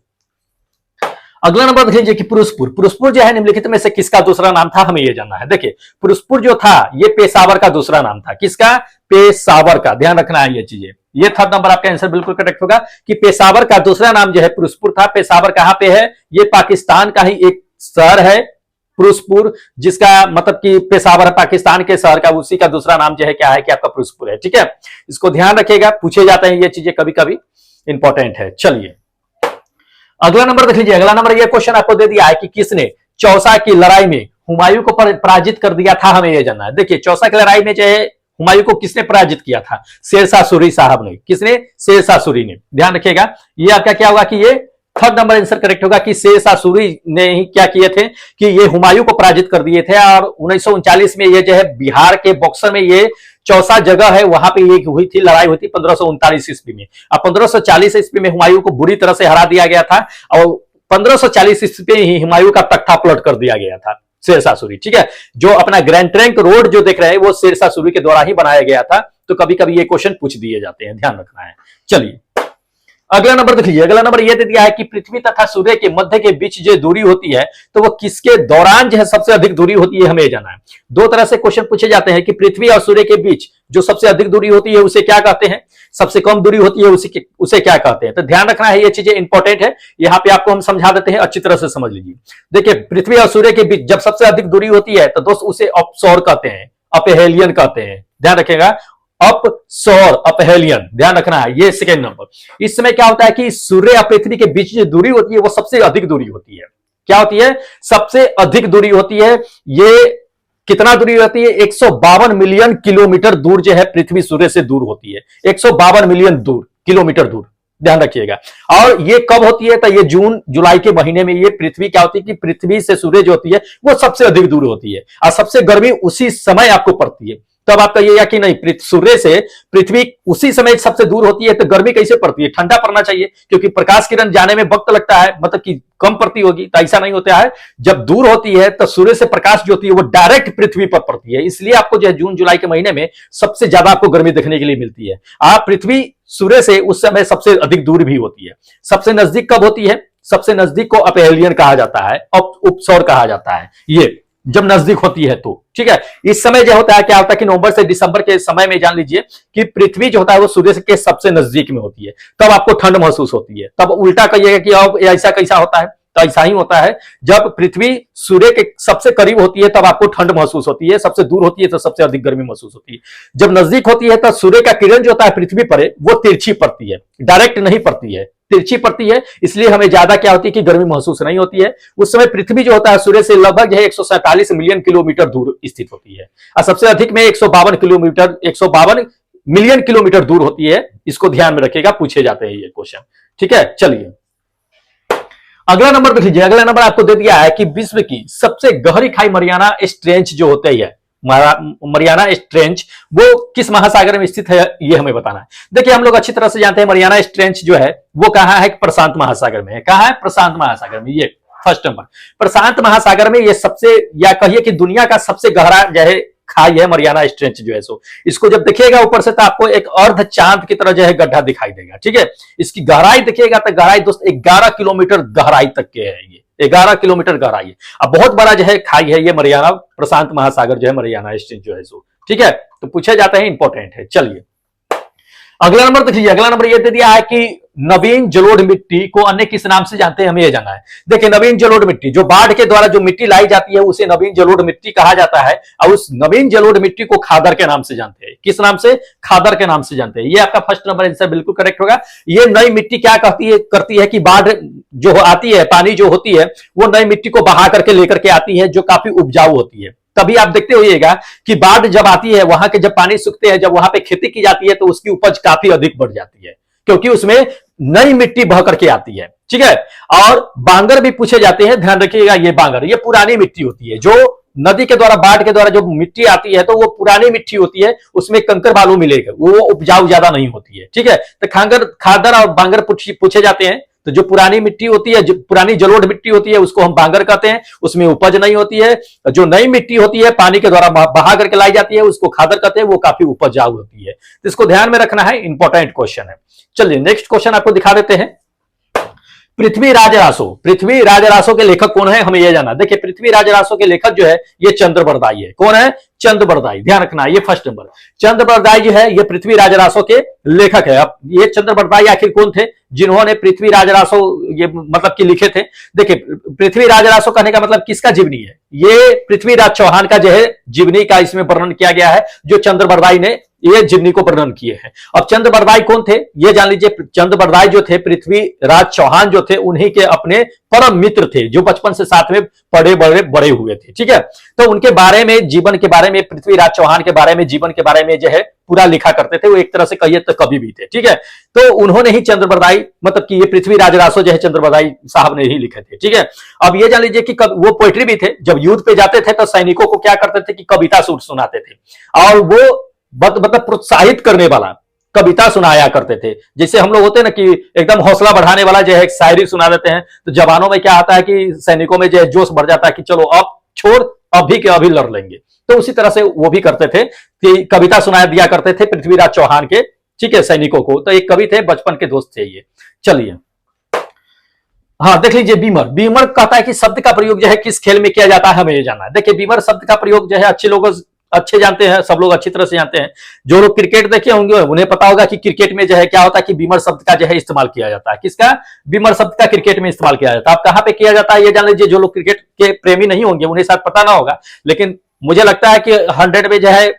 अगला नंबर देख लीजिए कि पुरुषपुर। पुरुषपुर जो है निम्नलिखित में से किसका दूसरा नाम था, हमें यह जानना है। देखिए पुरुषपुर जो था ये पेशावर का दूसरा नाम था। किसका? पेशावर का, ध्यान रखना है ये चीजें। ये थर्ड नंबर आपका आंसर बिल्कुल करेक्ट होगा कि पेशावर का दूसरा नाम जो है पुरुषपुर था। पेशावर कहां पे है? ये पाकिस्तान का ही एक शहर है पुरुषपुर, जिसका मतलब कि पेशावर पाकिस्तान के शहर का, उसी का दूसरा नाम जो है क्या है कि आपका पुरुषपुर है। ठीक है, इसको ध्यान रखिएगा, पूछे जाते हैं ये चीजें कभी कभी, इंपॉर्टेंट है। चलिए अगला नंबर देख लीजिए। अगला नंबर ये क्वेश्चन आपको दे दिया है कि किसने चौसा की लड़ाई में हुमायूं को पराजित कर दिया था, हमें यह जानना है। देखिए चौसा की लड़ाई में जो है हुमायूं को किसने पराजित किया था? शेरशाह सूरी साहब ने। किसने? शेरशाह सूरी ने। ध्यान रखिएगा, ये आपका क्या होगा कि ये थर्ड नंबर आंसर करेक्ट होगा कि शेरशाह सूरी ने ही क्या किए थे कि ये हुमायूं को पराजित कर दिए थे। और 1939 में ये जो है बिहार के बक्सर में ये चौसा जगह है, वहां पे ये हुई थी, लड़ाई हुई थी 1539 ईस्वी में। अब 1540 ईस्वी में हुमायूं को बुरी तरह से हरा दिया गया था और 1540 ईस्वी में ही हुमायूं का तख्ता पलट कर दिया गया था शेरशाह सूरी। ठीक है, जो अपना ग्रैंड ट्रंक रोड जो देख रहे हैं वो शेरशाह सूरी के द्वारा ही बनाया गया था। तो कभी कभी ये क्वेश्चन पूछ दिए जाते हैं, ध्यान रखना है। चलिए अगला नंबर देख लीजिए। अगला नंबर यह दे दिया है कि पृथ्वी तथा सूर्य के मध्य के बीच जो दूरी होती है तो वो किसके दौरान जो है सबसे अधिक दूरी होती है, हमें जाना है। दो तरह से क्वेश्चन पूछे जाते हैं कि पृथ्वी और सूर्य के बीच जो सबसे अधिक दूरी होती है उसे क्या कहते हैं, सबसे कम दूरी होती है उसे क्या कहते हैं। तो ध्यान रखना है, ये चीजें इंपॉर्टेंट है। यहाँ पे आपको हम समझा देते हैं, अच्छी तरह से समझ लीजिए। देखिए पृथ्वी और सूर्य के बीच जब सबसे अधिक दूरी होती है तो दोस्त उसे अपसौर कहते हैं, अपहेलियन कहते हैं। ध्यान रखिएगा, अप सौर, अपहेलियन, ध्यान रखना है। ये सेकेंड नंबर। इस समय क्या होता है कि सूर्य और पृथ्वी के बीच जो दूरी होती है वो सबसे अधिक दूरी होती है। क्या होती है? सबसे अधिक दूरी होती है। ये कितना दूरी होती है? 152 मिलियन किलोमीटर दूर जो है पृथ्वी सूर्य से दूर होती है। 152 मिलियन किलोमीटर दूर, ध्यान रखिएगा। और ये कब होती है? तो ये जून जुलाई के महीने में ये पृथ्वी क्या होती है कि पृथ्वी से सूर्य जो होती है वो सबसे अधिक दूर होती है और सबसे गर्मी उसी समय आपको पड़ती है। तब आपका ये या कि नहीं, सूर्य से पृथ्वी उसी समय सबसे दूर होती है तो गर्मी कैसे पड़ती है? ठंडा पड़ना चाहिए, क्योंकि प्रकाश किरण जाने में वक्त लगता है, मतलब कि कम पड़ती होगी। तो ऐसा नहीं होता है, जब दूर होती है तो सूर्य से प्रकाश जो होती है वो डायरेक्ट पृथ्वी पर पड़ती है। इसलिए आपको जो है जून जुलाई के महीने में सबसे ज्यादा आपको गर्मी देखने के लिए मिलती है। आप पृथ्वी सूर्य से उस समय सबसे अधिक दूर भी होती है। सबसे नजदीक कब होती है? सबसे नजदीक को अपहेलियन कहा जाता है, उपसौर कहा जाता है, ये जब नजदीक होती है तो। ठीक है, इस समय जो होता है क्या होता है कि नवंबर से दिसंबर के समय में जान लीजिए कि पृथ्वी जो होता है वो सूर्य के सबसे नजदीक में होती है, तब आपको ठंड महसूस होती है। तब उल्टा कहिएगा कि अब ऐसा कैसा होता है, तो ऐसा ही होता है। जब पृथ्वी सूर्य के सबसे करीब होती है तब आपको ठंड महसूस होती है, सबसे दूर होती है तो सबसे अधिक गर्मी महसूस होती है। जब नजदीक होती है तो सूर्य का किरण जो होता है पृथ्वी पर वो तिरछी पड़ती है, डायरेक्ट नहीं पड़ती है, तिरछी पड़ती है। इसलिए हमें ज्यादा क्या होती है कि गर्मी महसूस नहीं होती है। उस समय पृथ्वी जो होता है सूर्य से लगभग 147 मिलियन किलोमीटर दूर स्थित होती है और सबसे अधिक में 152 मिलियन किलोमीटर दूर होती है। इसको ध्यान में रखिएगा, पूछे जाते हैं ये क्वेश्चन। ठीक है, चलिए अगला नंबर देख लीजिए, अगला नंबर आपको दे दिया है कि विश्व की सबसे गहरी खाई मरियाना ट्रेंच जो होते ही है, मरियाना ट्रेंच, वो किस महासागर में स्थित है ये हमें बताना है। देखिए हम लोग अच्छी तरह से जानते हैं मरियाना ट्रेंच जो है वो कहां है, प्रशांत महासागर में है। कहां है? प्रशांत महासागर में। ये फर्स्ट नंबर प्रशांत महासागर में, ये सबसे, या कहिए कि दुनिया का सबसे गहरा जो है खाई है मरियाना ट्रेंच जो है। सो इसको जब देखिएगा ऊपर से तो आपको एक अर्ध चांद की तरह जो है गड्ढा दिखाई देगा, ठीक है। इसकी गहराई देखिएगा तो गहराई दोस्त 11 किलोमीटर गहराई तक के है, ये 11 किलोमीटर गहराई है। अब बहुत बड़ा जो है खाई है ये मरियाना, प्रशांत महासागर जो है मरियाना ट्रेंच जो है। सो ठीक है, तो पूछे जाते हैं, इंपॉर्टेंट है। चलिए अगला नंबर देख लीजिए, अगला नंबर ये दे दिया है कि नवीन जलोढ़ मिट्टी को अन्य किस नाम से जानते हैं, हमें यह जानना है। देखिए नवीन जलोढ़ मिट्टी, जो बाढ़ के द्वारा जो मिट्टी लाई जाती है उसे नवीन जलोढ़ मिट्टी कहा जाता है, और उस नवीन जलोढ़ मिट्टी को खादर के नाम से जानते हैं। किस नाम से? खादर के नाम से जानते हैं। ये आपका फर्स्ट नंबर आंसर बिल्कुल करेक्ट होगा। ये नई मिट्टी क्या करती है कि बाढ़ जो आती है, पानी जो होती है वो नई मिट्टी को बहा करके लेकर के आती है, जो काफी उपजाऊ होती है। तभी आप देखते होइएगा कि बाढ़ जब आती है, वहां के जब पानी सूखते हैं, जब वहां पे खेती की जाती है तो उसकी उपज काफी अधिक बढ़ जाती है, क्योंकि उसमें नई मिट्टी बह करके आती है, ठीक है। और बांगर भी पूछे जाते हैं, ध्यान रखिएगा। ये बांगर, ये पुरानी मिट्टी होती है, जो नदी के द्वारा, बाढ़ के द्वारा जो मिट्टी आती है तो वो पुरानी मिट्टी होती है, उसमें कंकर बालू मिलेगा, वो उपजाऊ ज्यादा नहीं होती है, ठीक है। तो खादर और बांगर पूछे जाते हैं। तो जो पुरानी मिट्टी होती है, जो पुरानी जलोढ़ मिट्टी होती है, उसको हम बांगर कहते हैं, उसमें उपज नहीं होती है। जो नई मिट्टी होती है, पानी के द्वारा बहा करके लाई जाती है, उसको खादर कहते हैं, वो काफी उपजाऊ होती है। तो इसको ध्यान में रखना है, इंपॉर्टेंट क्वेश्चन है। चलिए नेक्स्ट क्वेश्चन आपको दिखा देते हैं। पृथ्वीराज रासो, पृथ्वीराज रासो के लेखक कौन है, हमें यह जानना। देखिए पृथ्वीराज रासो के लेखक जो है ये चंद्रबरदाई है। कौन है? चंद्रबरदाई, ध्यान रखना है, ये फर्स्ट नंबर। चंद्रबरदाई जो है ये पृथ्वीराज रासो के लेखक है। अब ये चंद्रबरदाई आखिर कौन थे जिन्होंने पृथ्वीराज रासो ये मतलब कि लिखे थे? देखिए पृथ्वीराज रासो कहने का मतलब किसका जीवनी है? ये पृथ्वीराज चौहान का जो है जीवनी का इसमें वर्णन किया गया है, जो चंद्रबरदाई ने ये जीवनी को वर्णन किए हैं। अब चंद्रबरदाई कौन थे ये जान लीजिए। चंद्रबरदाई जो थे, पृथ्वीराज चौहान जो थे, उन्हीं के अपने परम मित्र थे, जो बचपन से साथ में बड़े हुए थे, ठीक है। तो उनके बारे में, जीवन के बारे में, पृथ्वीराज चौहान के बारे में, जीवन के बारे में जो है पूरा लिखा करते थे। वो एक तरह से कहिए तो कवि भी थे, ठीक है। तो उन्होंने ही चंद्रबरदाई, मतलब कि ये पृथ्वीराज रासो जो है चंद्रबरदाई साहब ने ही लिखे थे, ठीक है। अब ये जान लीजिए कि वो पोएट्री भी थे। जब युद्ध पे जाते थे तो सैनिकों को क्या करते थे कि कविता सुनाते थे, और वो मतलब प्रोत्साहित करने वाला कविता सुनाया करते थे। जैसे हम लोग होते हैं ना कि एकदम हौसला बढ़ाने वाला जो है एक शायरी सुना देते हैं, तो जवानों में क्या आता है कि सैनिकों में जो है जोश बढ़ जाता है कि चलो अब छोड़, अभी के अभी लड़ लेंगे। तो उसी तरह से वो भी करते थे कि कविता सुना दिया करते थे पृथ्वीराज चौहान के, ठीक है, सैनिकों को। तो एक कवि थे, बचपन के दोस्त थे ये। चलिए हाँ देख लीजिए, बीमर। बीमर कहता है कि शब्द का प्रयोग जो है किस खेल में किया जाता है, हमें ये जानना है। देखिए बीमर शब्द का प्रयोग जो है अच्छे जानते हैं, सब लोग अच्छी तरह से जानते हैं। जो लोग क्रिकेट देखे होंगे उन्हें पता होगा कि क्रिकेट में जो है क्या होता है कि बीमर शब्द का जो है इस्तेमाल किया जाता है। किसका? बीमर शब्द का क्रिकेट में इस्तेमाल किया जाता है। अब कहां पे किया जाता है ये जान लीजिए। जो लोग क्रिकेट के प्रेमी नहीं होंगे उन्हें शायद पता ना होगा, लेकिन मुझे लगता है कि 100 में जो है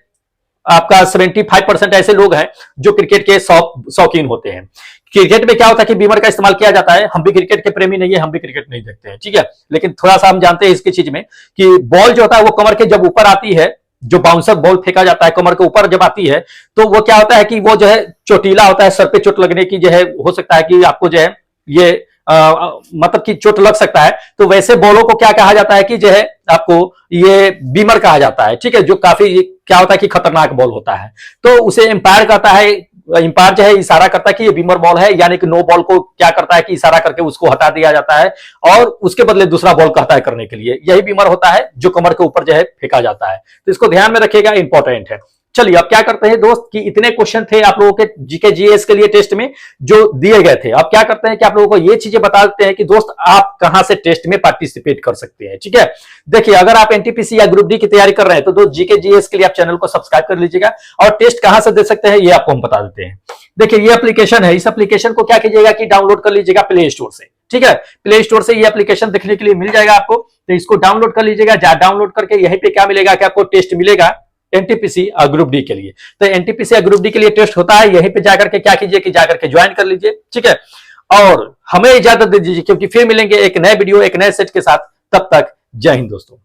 आपका 75% ऐसे लोग हैं जो क्रिकेट के शौकीन होते हैं। क्रिकेट में क्या होता है कि बीमर का इस्तेमाल किया जाता है। हम भी क्रिकेट के प्रेमी नहीं है, हम भी क्रिकेट नहीं देखते हैं, ठीक है, लेकिन थोड़ा सा हम जानते हैं इसकी चीज में कि बॉल जो होता है वो कमर के जब ऊपर आती है, जो बाउंसर बॉल फेंका जाता है कमर के ऊपर जब आती है, तो वो क्या होता है कि वो जो है चोटीला होता है, सर पे चोट लगने की जो है हो सकता है कि आपको जो है ये मतलब कि चोट लग सकता है। तो वैसे बॉलों को क्या कहा जाता है कि जो है आपको ये बीमर कहा जाता है, ठीक है, जो काफी क्या होता है कि खतरनाक बॉल होता है। तो उसे एम्पायर कहता है, एम्पायर जो है इशारा करता है कि ये बीमर बॉल है, यानी कि नो बॉल को क्या करता है कि इशारा करके उसको हटा दिया जाता है और उसके बदले दूसरा बॉल कहता है करने के लिए। यही बीमर होता है जो कमर के ऊपर जो है फेंका जाता है। तो इसको ध्यान में रखिएगा, इंपॉर्टेंट है। चलिए अब क्या करते हैं दोस्त कि इतने क्वेश्चन थे आप लोगों के जीके जीएस के लिए टेस्ट में जो दिए गए थे। अब क्या करते हैं कि आप लोगों को ये चीजें बता देते हैं कि दोस्त आप कहां से टेस्ट में पार्टिसिपेट कर सकते हैं, ठीक है। देखिए अगर आप एनटीपीसी या ग्रुप डी की तैयारी कर रहे हैं तो दोस्त जीके जीएस के लिए आप चैनल को सब्सक्राइब कर लीजिएगा। और टेस्ट कहां से दे सकते हैं ये आपको हम बता देते हैं। देखिए ये एप्लीकेशन है, इस एप्लीकेशन को क्या कीजिएगा कि डाउनलोड कर लीजिएगा प्ले स्टोर से, ठीक है। प्ले स्टोर से ये एप्लीकेशन देखने के लिए मिल जाएगा आपको, तो इसको डाउनलोड कर लीजिएगा। डाउनलोड करके यहीं पे क्या मिलेगा कि आपको टेस्ट मिलेगा एनटीपीसी और ग्रुप डी के लिए। तो एनटीपीसी या ग्रुप डी के लिए टेस्ट होता है, यहीं पे जाकर के क्या कीजिए कि जाकर के ज्वाइन कर लीजिए, ठीक है। और हमें इजाजत दे दीजिए क्योंकि फिर मिलेंगे एक नए वीडियो एक नए सेट के साथ। तब तक जय हिंद दोस्तों।